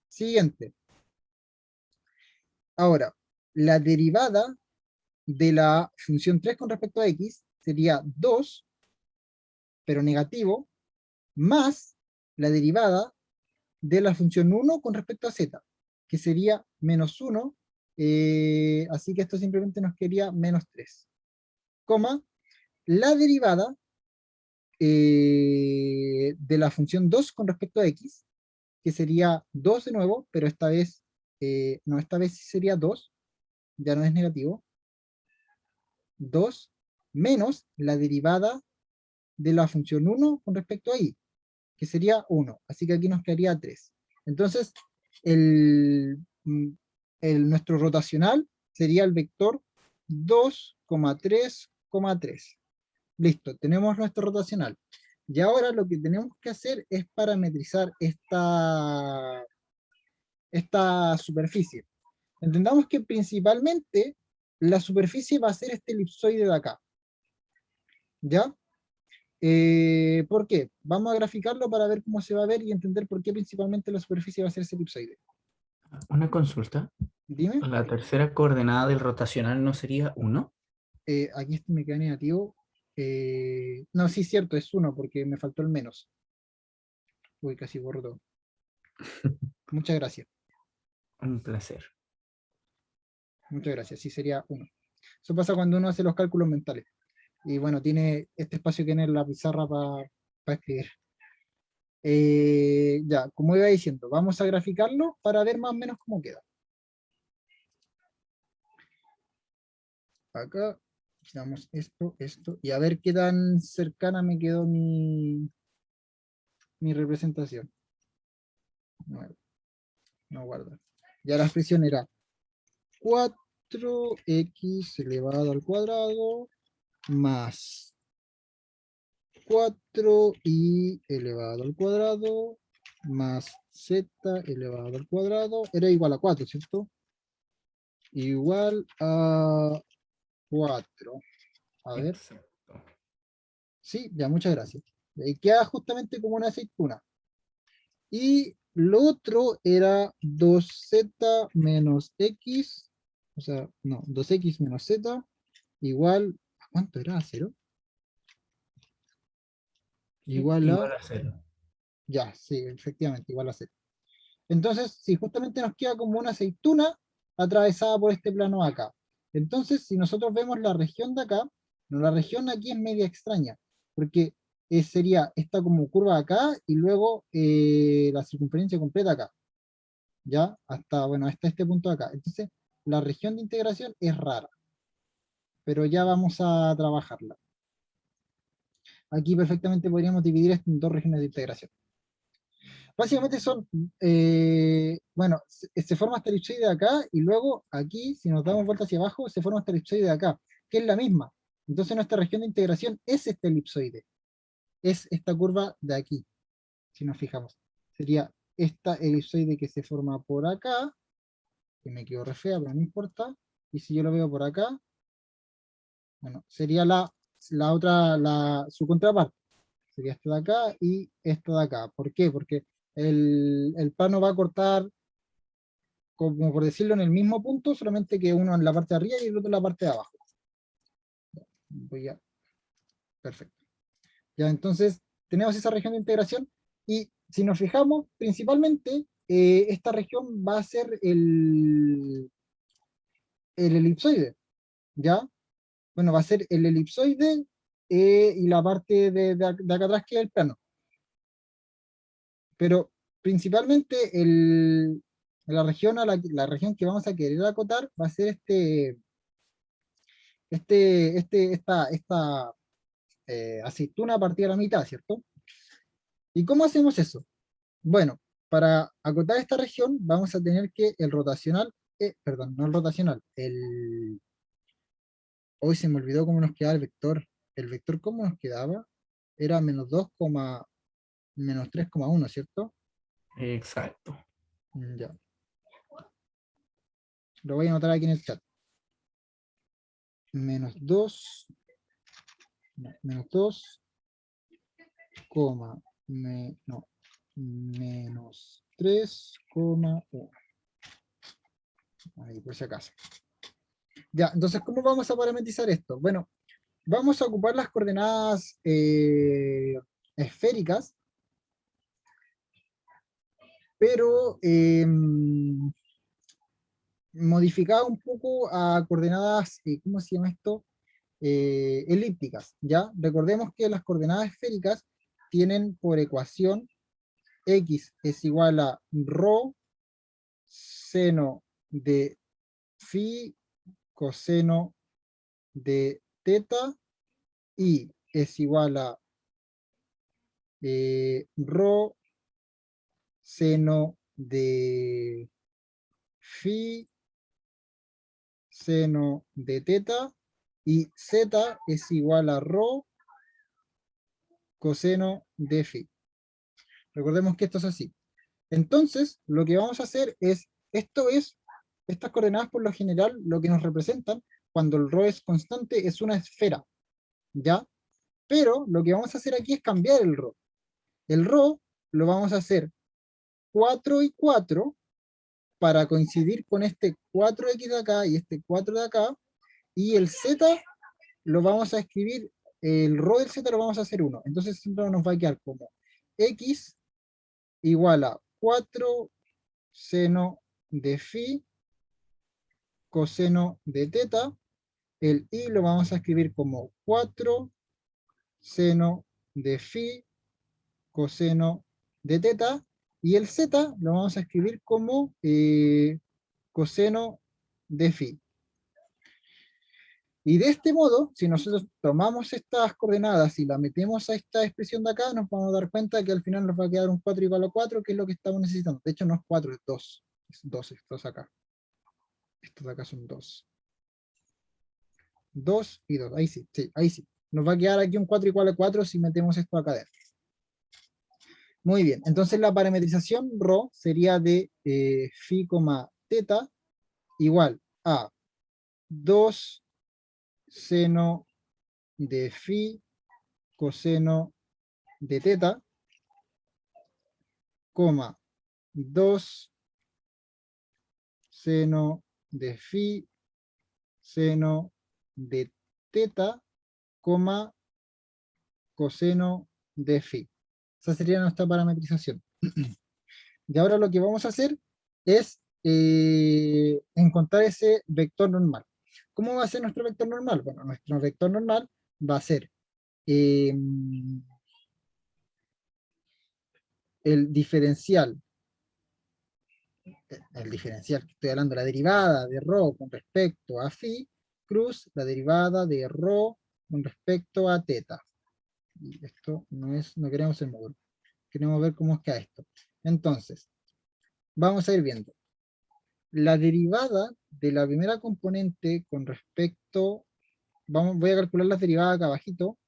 Siguiente. Ahora, la derivada de la función 3 con respecto a X sería 2, pero negativo, más la derivada de la función 1 con respecto a Z, que sería menos 1, así que esto simplemente nos quedaría menos 3, coma, la derivada de la función 2 con respecto a X, que sería 2 de nuevo, pero esta vez, no, esta vez sí sería 2, ya no es negativo, 2 menos la derivada de la función 1 con respecto a Y, que sería 1, así que aquí nos quedaría 3. Entonces, el, mm, nuestro rotacional sería el vector 2,3,3. Listo, tenemos nuestro rotacional. Y ahora lo que tenemos que hacer es parametrizar esta superficie. Entendamos que principalmente la superficie va a ser este elipsoide de acá. ¿Ya? ¿Por qué? Vamos a graficarlo para ver cómo se va a ver y entender por qué principalmente la superficie va a ser ese elipsoide. Una consulta. Dime, La tercera coordenada del rotacional no sería 1. aquí este me queda negativo. No, sí, cierto, es 1 porque me faltó el menos. Uy, casi borro todo. Muchas gracias. Un placer. Muchas gracias, sí sería 1. Eso pasa cuando uno hace los cálculos mentales. Y bueno, tiene este espacio que tiene en la pizarra para escribir. Ya, como iba diciendo, vamos a graficarlo para ver más o menos cómo queda. Acá, damos esto, y a ver qué tan cercana me quedó mi representación. No, no guarda. Ya la expresión era 4x elevado al cuadrado más 4y elevado al cuadrado más z elevado al cuadrado era igual a 4, ¿cierto? Igual a 4. A ver, Exacto. sí, ya, muchas gracias. Queda justamente como una aceituna. Y lo otro era 2z menos x, o sea, no, 2x menos z, igual, ¿a cuánto era? ¿A 0? Sí, Igual a, igual a 0. ya, sí, efectivamente, igual a 0. Entonces, si justamente nos queda como una aceituna atravesada por este plano acá. Entonces, si nosotros vemos la región de acá, no, la región aquí es media extraña, porque sería esta como curva acá y luego la circunferencia completa acá, ¿ya? Hasta, bueno, hasta este punto de acá. Entonces, la región de integración es rara, pero ya vamos a trabajarla. Aquí perfectamente podríamos dividir esto en dos regiones de integración. Básicamente son, bueno, se forma esta elipsoide de acá y luego aquí, si nos damos vuelta hacia abajo, se forma esta elipsoide de acá, que es la misma. Entonces nuestra región de integración es esta elipsoide, es esta curva de aquí, si nos fijamos. Sería esta elipsoide que se forma por acá, que me quedo re fea, pero no importa. Y si yo lo veo por acá, bueno, sería la otra, su contraparte. Sería esta de acá y esta de acá. ¿Por qué? Porque el plano va a cortar, como por decirlo, en el mismo punto, solamente que uno en la parte de arriba y el otro en la parte de abajo. Voy a, perfecto. Ya, entonces, tenemos esa región de integración y si nos fijamos, principalmente, esta región va a ser el elipsoide, ¿ya? Bueno, va a ser el elipsoide y la parte de acá atrás que es el plano. Pero principalmente la región la región que vamos a querer acotar va a ser esta aceituna partida a la mitad, ¿cierto? ¿Y cómo hacemos eso? Bueno, para acotar esta región vamos a tener que el rotacional, perdón, no el rotacional, hoy se me olvidó cómo nos quedaba el vector. ¿El vector cómo nos quedaba? Era menos 3,1, ¿cierto? Exacto. Ya, lo voy a anotar aquí en el chat. Menos 2, no, menos 2, no, menos 3,1. Ahí, por si acaso. Ya, entonces, ¿cómo vamos a parametrizar esto? Bueno, vamos a ocupar las coordenadas esféricas, pero modificada un poco a coordenadas, ¿cómo se llama esto? Elípticas, ¿ya? Recordemos que las coordenadas esféricas tienen por ecuación x es igual a rho seno de phi coseno de teta y es igual a rho seno de phi seno de teta y z es igual a rho coseno de phi. Recordemos que esto es así. Entonces, lo que vamos a hacer es, estas coordenadas por lo general, lo que nos representan, cuando el rho es constante, es una esfera, ¿ya? Pero lo que vamos a hacer aquí es cambiar el rho. El rho lo vamos a hacer 4 y 4 para coincidir con este 4x de acá y este 4 de acá, y el z lo vamos a escribir, el rho del z lo vamos a hacer 1. Entonces siempre nos va a quedar como x igual a 4 seno de phi coseno de teta, el i lo vamos a escribir como 4 seno de phi coseno de teta, y el z lo vamos a escribir como coseno de phi. Y de este modo, si nosotros tomamos estas coordenadas y las metemos a esta expresión de acá, nos vamos a dar cuenta que al final nos va a quedar un 4 igual a 4, que es lo que estamos necesitando. De hecho, no es 4, es 2. Es 2 estos acá. Estos de acá son 2. 2 y 2. Ahí sí, sí, ahí sí. Nos va a quedar aquí un 4 igual a 4 si metemos esto acá dentro. Muy bien, entonces la parametrización ρ sería de phi, teta igual a 2 seno de phi coseno de teta, 2 seno de phi seno de teta, coseno de phi. Esa sería nuestra parametrización. Y ahora lo que vamos a hacer es encontrar ese vector normal. ¿Cómo va a ser nuestro vector normal? Bueno, nuestro vector normal va a ser el diferencial, que estoy hablando, la derivada de ρ con respecto a phi, cruz la derivada de ρ con respecto a teta. Y esto no queremos el módulo. Queremos ver cómo queda esto. Entonces, vamos a ir viendo. La derivada de la primera componente con respecto, voy a calcular las derivadas acá abajito.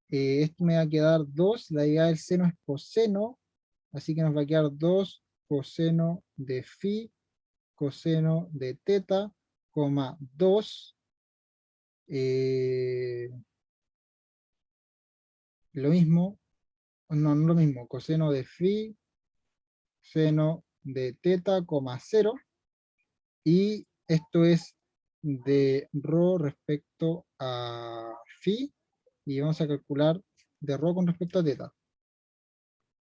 Esto me va a quedar 2, la derivada del seno es coseno, así que nos va a quedar 2 coseno de phi, coseno de teta, 2, lo mismo, no lo mismo, coseno de phi, seno de teta, 0, y esto es de ρ respecto a phi, y vamos a calcular de ρ con respecto a teta,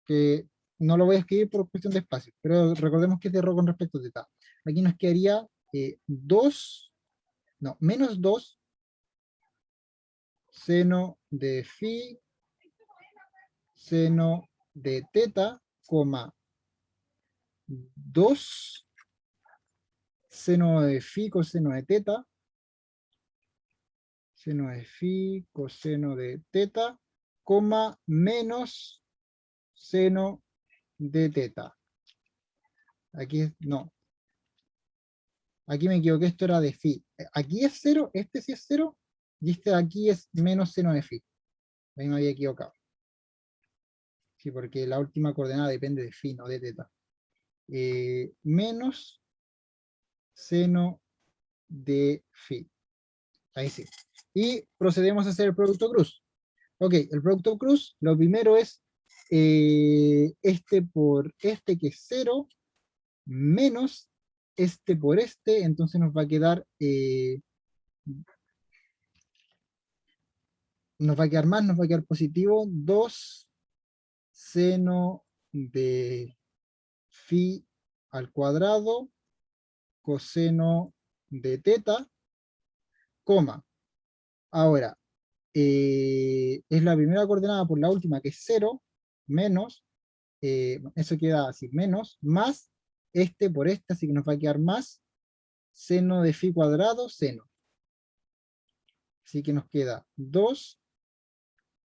que no lo voy a escribir por cuestión de espacio, pero recordemos que es de ρ con respecto a teta. Aquí nos quedaría menos 2 seno de phi, seno de teta, coma 2 seno de phi coseno de teta, seno de phi coseno de teta, coma menos seno de teta. Aquí no. Aquí me equivoqué, esto era de phi. Aquí es 0, este sí es 0, y este de aquí es menos seno de phi. Ahí me había equivocado. Sí, porque la última coordenada depende de phi, no de teta. Menos seno de phi. Ahí sí. Y procedemos a hacer el producto cruz. Ok, el producto cruz, lo primero es este por este que es 0, menos este por este, entonces nos va a quedar más, nos va a quedar positivo 2 seno de phi al cuadrado coseno de teta, coma. Ahora, es la primera coordenada por la última que es 0, menos, eso queda así, menos, más este por este, así que nos va a quedar más seno de phi cuadrado, seno. Así que nos queda 2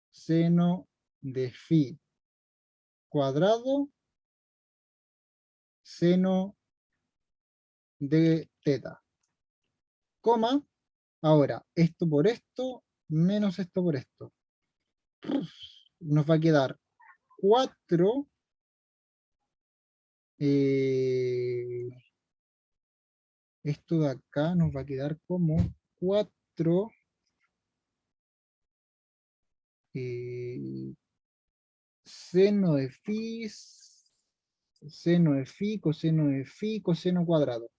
seno de phi cuadrado seno de teta, coma, ahora esto por esto, menos esto por esto. Nos va a quedar 4 esto de acá nos va a quedar como 4 seno de phi, seno de phi, coseno de phi, coseno cuadrado.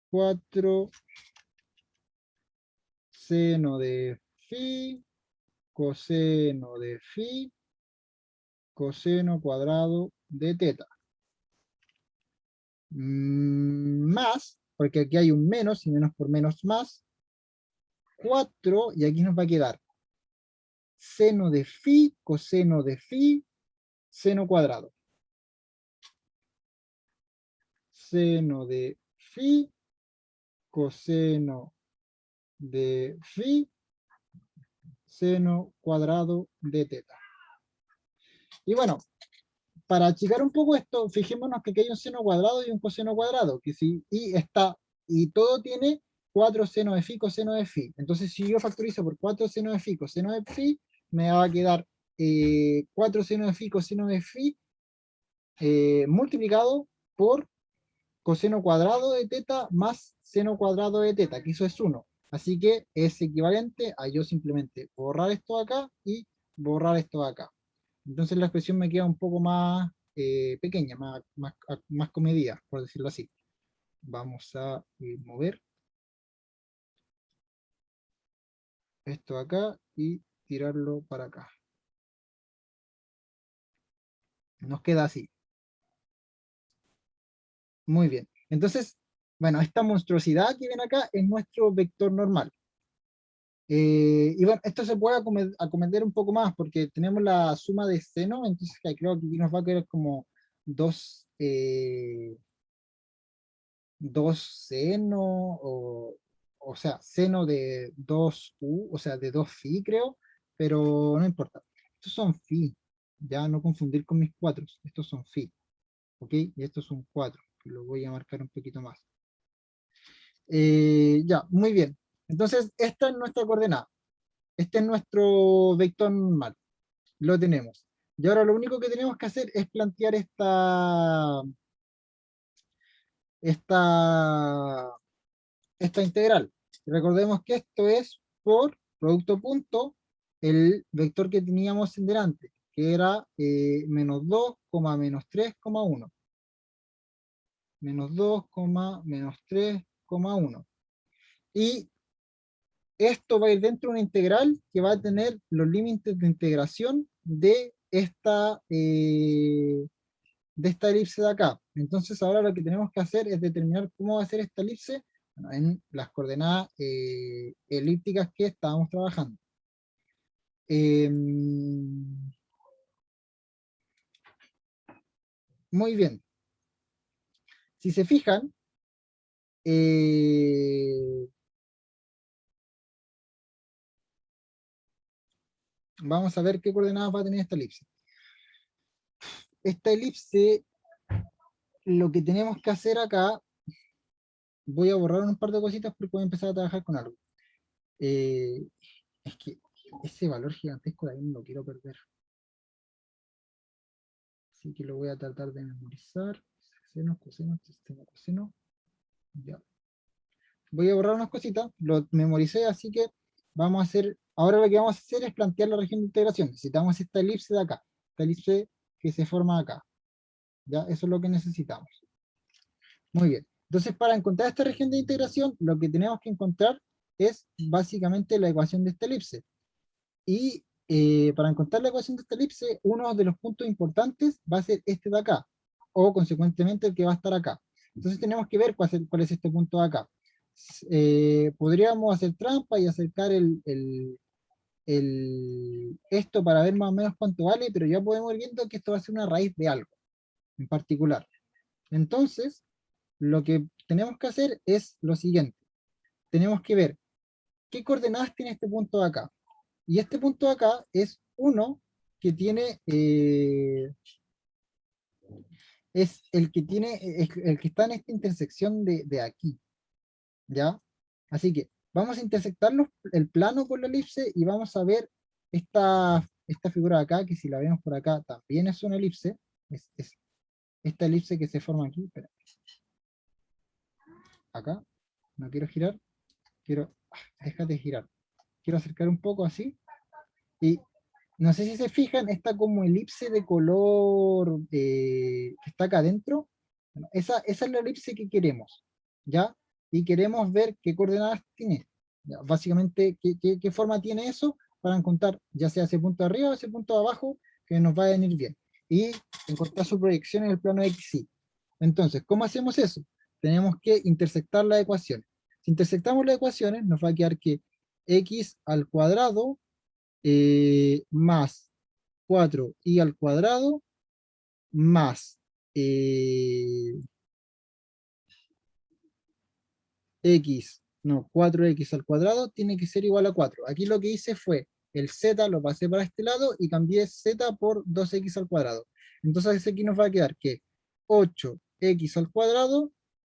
4 seno de phi, coseno de phi, coseno cuadrado de teta. Más, porque aquí hay un menos, y menos por menos más, 4, y aquí nos va a quedar seno de phi, coseno de phi, seno cuadrado. Seno de phi, coseno de phi, seno cuadrado de teta. Y bueno, para achicar un poco esto, fijémonos que aquí hay un seno cuadrado y un coseno cuadrado, que sí, y todo tiene 4 seno de phi, coseno de phi. Entonces, si yo factorizo por 4 seno de phi, coseno de phi, me va a quedar 4 seno de phi, coseno de phi, multiplicado por coseno cuadrado de teta más seno cuadrado de teta, que eso es 1. Así que es equivalente a yo simplemente borrar esto de acá y borrar esto de acá. Entonces la expresión me queda un poco más pequeña, más comedida, por decirlo así. Vamos a mover esto de acá y tirarlo para acá. Nos queda así. Muy bien. Entonces, bueno, esta monstruosidad que ven acá es nuestro vector normal. Y bueno, esto se puede acometer un poco más porque tenemos la suma de seno, entonces creo que aquí nos va a quedar como 2 seno, o sea, seno de 2u, o sea, de 2 phi creo, pero no importa. Estos son phi, ya no confundir con mis 4, estos son phi, ¿ok? Y estos son 4, que lo voy a marcar un poquito más. Ya, muy bien. Entonces, esta es nuestra coordenada. Este es nuestro vector normal. Lo tenemos. Y ahora lo único que tenemos que hacer es plantear esta, esta integral. Recordemos que esto es por producto punto el vector que teníamos en delante, que era menos 2, menos 3,1. Menos 2, menos 3,1. Y esto va a ir dentro de una integral que va a tener los límites de integración de esta elipse de acá. Entonces ahora lo que tenemos que hacer es determinar cómo va a ser esta elipse, bueno, en las coordenadas elípticas que estábamos trabajando. muy bien. Si se fijan, vamos a ver qué coordenadas va a tener esta elipse. Esta elipse, lo que tenemos que hacer acá, voy a borrar un par de cositas porque voy a empezar a trabajar con algo. Es que ese valor gigantesco de ahí no lo quiero perder. Así que lo voy a tratar de memorizar. Seno, coseno, seno, coseno. Ya. Voy a borrar unas cositas, lo memoricé, así que vamos a hacer, ahora lo que vamos a hacer es plantear la región de integración. Necesitamos esta elipse de acá, esta elipse que se forma acá. Ya, eso es lo que necesitamos. Muy bien. Entonces, para encontrar esta región de integración, lo que tenemos que encontrar es básicamente la ecuación de esta elipse. Y para encontrar la ecuación de esta elipse, uno de los puntos importantes va a ser este de acá, o consecuentemente el que va a estar acá. Entonces tenemos que ver cuál es este punto de acá. Podríamos hacer trampa y acercar esto para ver más o menos cuánto vale, pero ya podemos ir viendo que esto va a ser una raíz de algo en particular. Entonces, lo que tenemos que hacer es lo siguiente. Tenemos que ver qué coordenadas tiene este punto de acá. Y este punto de acá es uno que tiene, es el que tiene, es el que está en esta intersección de aquí, ¿ya? Así que vamos a intersectar el plano con la elipse y vamos a ver esta figura de acá, que si la vemos por acá también es una elipse, es esta elipse que se forma aquí, espera. Acá, no quiero girar, déjate girar, quiero acercar un poco así, y no sé si se fijan, esta como elipse de color que está acá adentro, bueno, esa es la elipse que queremos, ¿ya? Y queremos ver qué coordenadas tiene. ¿Ya? Básicamente, qué forma tiene eso para encontrar ya sea ese punto de arriba o ese punto de abajo que nos va a venir bien. Y encontrar su proyección en el plano XY. Entonces, ¿cómo hacemos eso? Tenemos que intersectar las ecuaciones. Si intersectamos las ecuaciones, nos va a quedar que x al cuadrado más 4i al cuadrado más x, no, 4x al cuadrado tiene que ser igual a 4. Aquí lo que hice fue el z lo pasé para este lado y cambié z por 2x al cuadrado. Entonces aquí nos va a quedar que 8x al cuadrado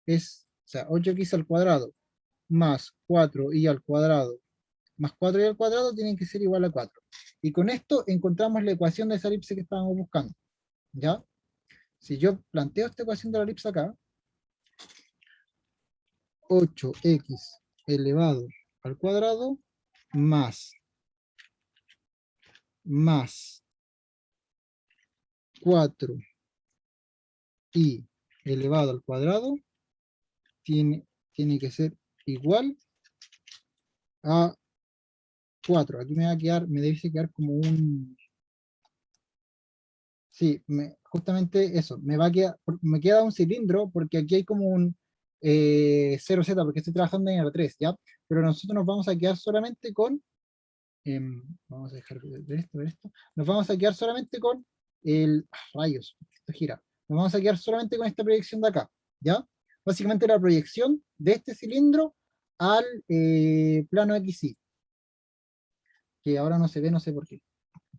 es, o sea, 8x al cuadrado más 4i al cuadrado más 4i al cuadrado tienen que ser igual a 4. Y con esto encontramos la ecuación de esa elipse que estábamos buscando. ¿Ya? Si yo planteo esta ecuación de la elipse acá, 8x elevado al cuadrado más 4i elevado al cuadrado tiene que ser igual a 4. Aquí me va a quedar, me debe quedar como un... Sí, justamente eso, me queda un cilindro porque aquí hay como un 0z porque estoy trabajando en el 3, ¿ya? Pero nosotros nos vamos a quedar solamente con, vamos a dejar ver esto, nos vamos a quedar solamente con rayos, esto gira, nos vamos a quedar solamente con esta proyección de acá, ¿ya? Básicamente la proyección de este cilindro al plano XY, que ahora no se ve, no sé por qué.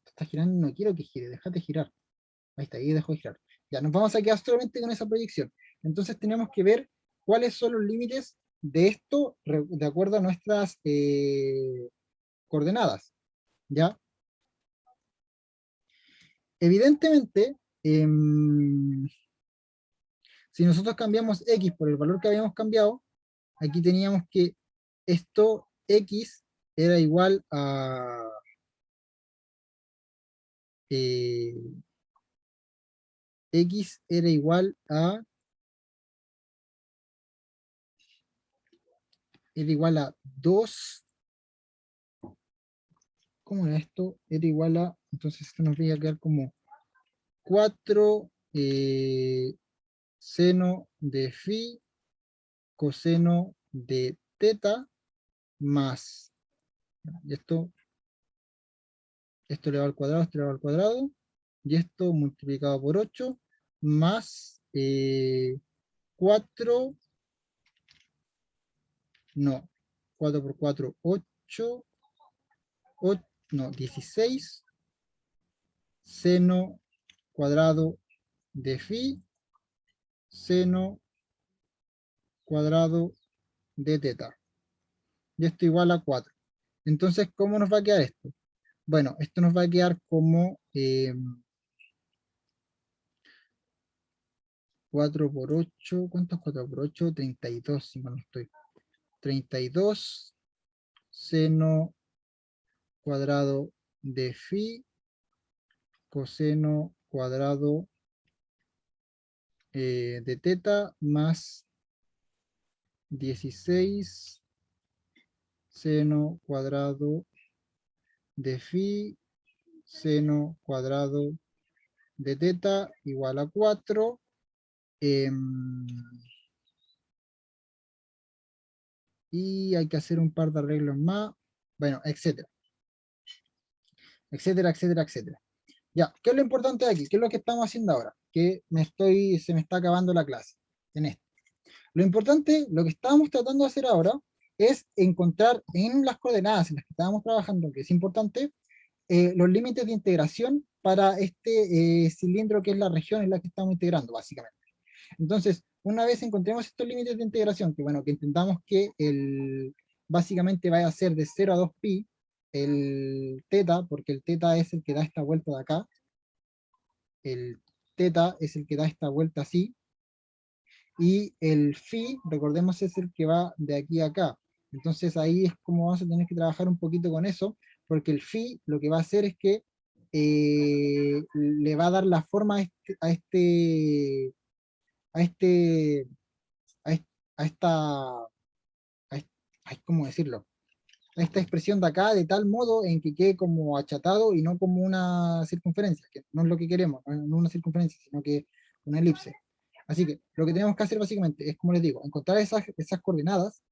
Está girando, no quiero que gire, déjate girar. Ahí está, ahí dejó de girar. Ya, nos vamos a quedar solamente con esa proyección. Entonces tenemos que ver cuáles son los límites de esto de acuerdo a nuestras coordenadas. ¿Ya? Evidentemente, si nosotros cambiamos x por el valor que habíamos cambiado, aquí teníamos que esto x era igual a x era igual a 2. ¿Cómo era esto? Era igual a, entonces esto nos va a quedar como 4 seno de phi coseno de teta más, y esto Esto elevado al cuadrado, esto elevado al cuadrado, y esto multiplicado por 8, más 4, no, 4 por 4, 8, no, 16, seno cuadrado de phi, seno cuadrado de teta. Y esto igual a 4. Entonces, ¿cómo nos va a quedar esto? Bueno, esto nos va a quedar como 4 por 8, ¿cuánto es 4 por 8? 32, si mal no estoy. 32 seno cuadrado de phi, coseno cuadrado de teta, más 16 seno cuadrado de phi, seno cuadrado de teta, igual a 4. Y hay que hacer un par de arreglos más, bueno, etcétera, etcétera, etcétera, etcétera. Ya, ¿qué es lo importante de aquí? ¿Qué es lo que estamos haciendo ahora? Que se me está acabando la clase en esto. Lo importante, lo que estábamos tratando de hacer ahora, es encontrar en las coordenadas en las que estábamos trabajando, que es importante, los límites de integración para este cilindro que es la región en la que estamos integrando, básicamente. Entonces, una vez encontremos estos límites de integración, que bueno, que intentamos que básicamente vaya a ser de 0 a 2pi, el teta, porque el teta es el que da esta vuelta de acá, el teta es el que da esta vuelta así, y el phi, recordemos, es el que va de aquí a acá. Entonces ahí es como vamos a tener que trabajar un poquito con eso, porque el phi lo que va a hacer es que le va a dar la forma a este, a, est- a esta, ¿cómo decirlo? A esta expresión de acá de tal modo en que quede como achatado y no como una circunferencia, que no es lo que queremos, no una circunferencia, sino que una elipse. Así que lo que tenemos que hacer básicamente es, como les digo, encontrar esas coordenadas,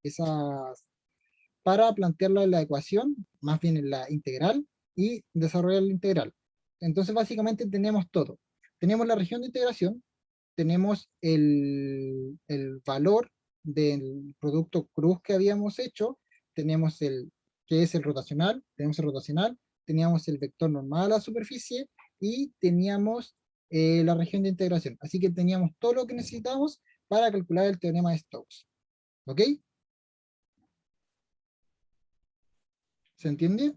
para plantearla en la ecuación, más bien en la integral, y desarrollar la integral. Entonces básicamente tenemos todo. Tenemos la región de integración, tenemos el valor del producto cruz que habíamos hecho, tenemos que es el rotacional, tenemos el rotacional, teníamos el vector normal a la superficie y teníamos la región de integración. Así que teníamos todo lo que necesitamos para calcular el teorema de Stokes. ¿Ok? ¿Se entiende?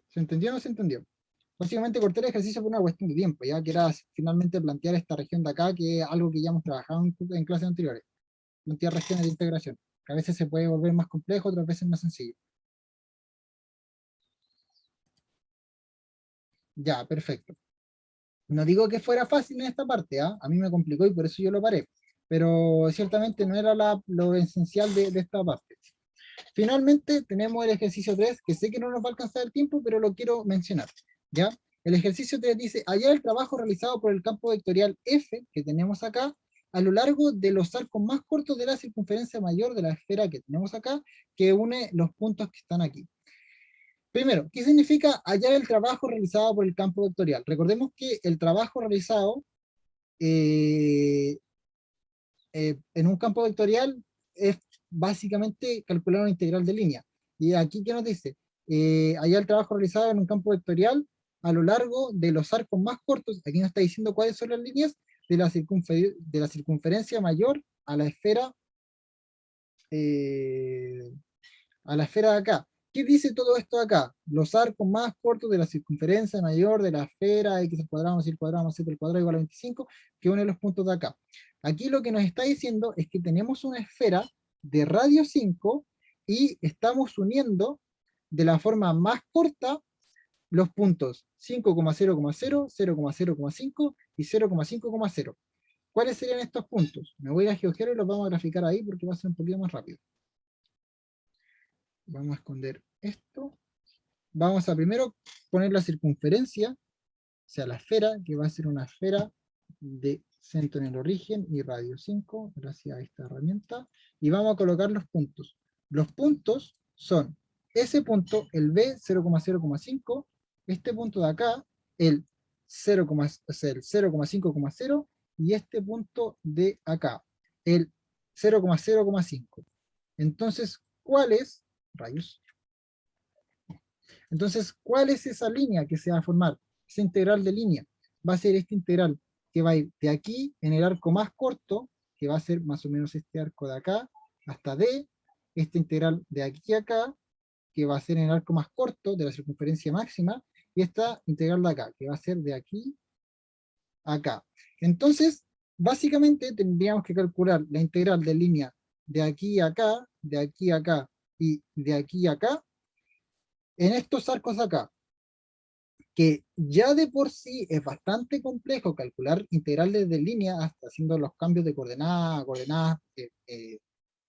¿Se entendió o no se entendió? Básicamente corté el ejercicio por una cuestión de tiempo, ya que era finalmente plantear esta región de acá, que es algo que ya hemos trabajado en clases anteriores, plantear regiones de integración, que a veces se puede volver más complejo, otras veces más sencillo. Ya, perfecto. No digo que fuera fácil en esta parte, ¿ah? A mí me complicó y por eso yo lo paré, pero ciertamente no era lo esencial de esta parte. Finalmente tenemos el ejercicio 3, que sé que no nos va a alcanzar el tiempo, pero lo quiero mencionar, ¿ya? El ejercicio 3 dice, hallar el trabajo realizado por el campo vectorial F, que tenemos acá, a lo largo de los arcos más cortos de la circunferencia mayor de la esfera que tenemos acá, que une los puntos que están aquí. Primero, ¿qué significa hallar el trabajo realizado por el campo vectorial? Recordemos que el trabajo realizado eh, en un campo vectorial es básicamente calcular una integral de línea. Y aquí, ¿qué nos dice? Allá el trabajo realizado en un campo vectorial a lo largo de los arcos más cortos, aquí nos está diciendo cuáles son las líneas de la circunferencia mayor a eh, la esfera de acá. ¿Qué dice todo esto acá? Los arcos más cortos de la circunferencia mayor de la esfera, x al cuadrado más y al cuadrado más z al cuadrado igual a 25, que une los puntos de acá. Aquí lo que nos está diciendo es que tenemos una esfera de radio 5 y estamos uniendo de la forma más corta los puntos 5,0,0, 0,0,5 y 0,5,0. ¿Cuáles serían estos puntos? Me voy a GeoGebra y los vamos a graficar ahí porque va a ser un poquito más rápido. Vamos a esconder esto. Vamos a primero poner la circunferencia, o sea, la esfera, que va a ser una esfera de centro en el origen y radio 5, gracias a esta herramienta. Y vamos a colocar los puntos. Los puntos son ese punto, el B 0,0,5, este punto de acá, el 0,5,0 y este punto de acá, el 0,0,5. Entonces, ¿cuál es? Rayos. Entonces, ¿cuál es esa línea que se va a formar? Esa integral de línea. Va a ser esta integral que va a ir de aquí en el arco más corto, que va a ser más o menos este arco de acá, hasta D, esta integral de aquí a acá, que va a ser en el arco más corto de la circunferencia máxima, y esta integral de acá, que va a ser de aquí a acá. Entonces, básicamente tendríamos que calcular la integral de línea de aquí a acá, de aquí a acá y de aquí a acá, en estos arcos de acá, que ya de por sí es bastante complejo calcular integrales de línea hasta haciendo los cambios de coordenadas,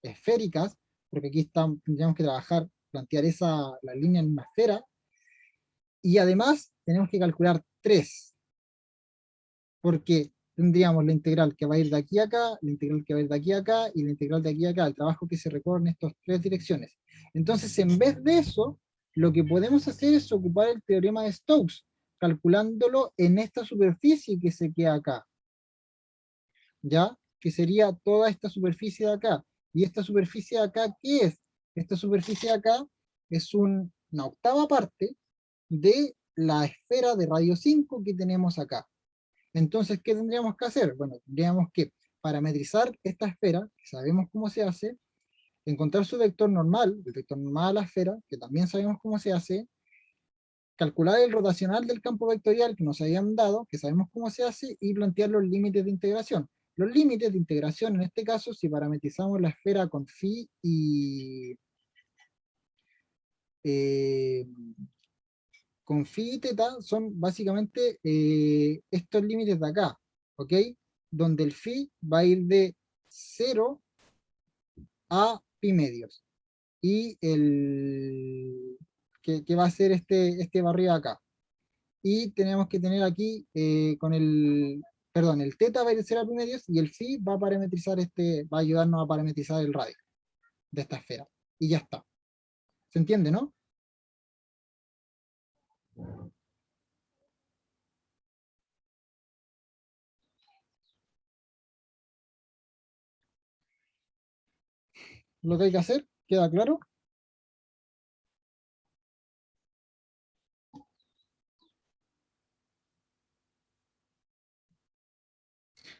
esféricas, porque aquí tendríamos que trabajar, plantear la línea en una esfera, y además tenemos que calcular 3, porque tendríamos la integral que va a ir de aquí a acá, la integral que va a ir de aquí a acá, y la integral de aquí a acá, el trabajo que se recorre en estas 3 direcciones. Entonces, en vez de eso, lo que podemos hacer es ocupar el teorema de Stokes, calculándolo en esta superficie que se queda acá, ¿ya? Que sería toda esta superficie de acá. ¿Y esta superficie de acá qué es? Esta superficie de acá es una octava parte de la esfera de radio 5 que tenemos acá. Entonces, ¿qué tendríamos que hacer? Bueno, tendríamos que parametrizar esta esfera, que sabemos cómo se hace, encontrar su vector normal, el vector normal a la esfera, que también sabemos cómo se hace, calcular el rotacional del campo vectorial que nos habían dado, que sabemos cómo se hace, y plantear los límites de integración. Los límites de integración, en este caso, si parametrizamos la esfera con phi y eh, con phi y teta, son básicamente estos límites de acá, ¿ok? Donde el phi va a ir de 0 a pi medios. Y el que va a ser este barrio acá. Y tenemos que tener aquí el teta va a ir de 0 a pi medios y el phi va a parametrizar va a ayudarnos a parametrizar el radio de esta esfera. Y ya está. ¿Se entiende, no? Lo que hay que hacer, ¿queda claro?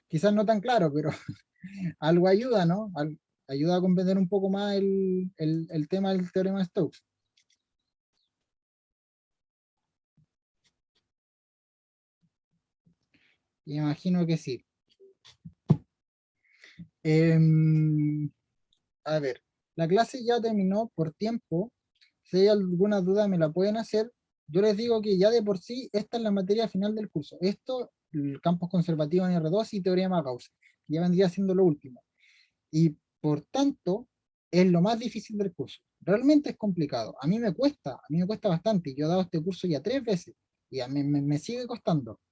Quizás no tan claro, pero algo ayuda, ¿no? Ayuda a comprender un poco más el tema del teorema de Stokes. Imagino que sí. A ver, la clase ya terminó por tiempo. Si hay alguna duda me la pueden hacer. Yo les digo que ya de por sí esta es la materia final del curso. Esto, el campos conservativo en R2 y teorema Gauss. Ya vendría siendo lo último. Y por tanto, es lo más difícil del curso. Realmente es complicado. A mí me cuesta bastante. Yo he dado este curso ya 3 veces y a mí me sigue costando.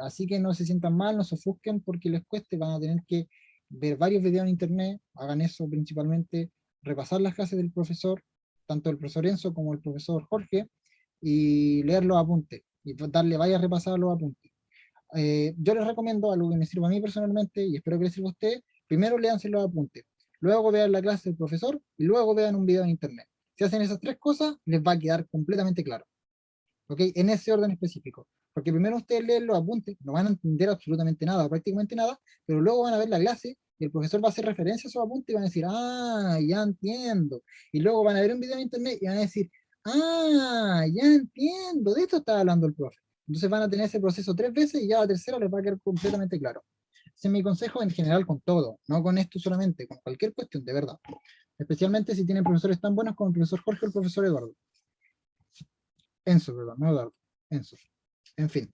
Así que no se sientan mal, no se ofusquen porque les cueste, van a tener que ver varios videos en internet, hagan eso principalmente, repasar las clases del profesor, tanto el profesor Enzo como el profesor Jorge, y leer los apuntes, y darle varias repasadas a los apuntes. Yo les recomiendo algo que me sirva a mí personalmente, y espero que les sirva a ustedes, primero léanse los apuntes, luego vean la clase del profesor, y luego vean un video en internet. Si hacen esas 3 cosas, les va a quedar completamente claro. ¿Ok? En ese orden específico. Porque primero ustedes leen los apuntes, no van a entender absolutamente nada, prácticamente nada, pero luego van a ver la clase y el profesor va a hacer referencia a esos apuntes y van a decir, ah, ya entiendo. Y luego van a ver un video en internet y van a decir, ah, ya entiendo, de esto estaba hablando el profe. Entonces van a tener ese proceso 3 veces y ya la tercera les va a quedar completamente claro. Ese es mi consejo en general con todo, no con esto solamente, con cualquier cuestión, de verdad. Especialmente si tienen profesores tan buenos como el profesor Jorge o el profesor Eduardo. Enzo, perdón, no Eduardo. Enzo. En fin.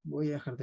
Voy a dejar de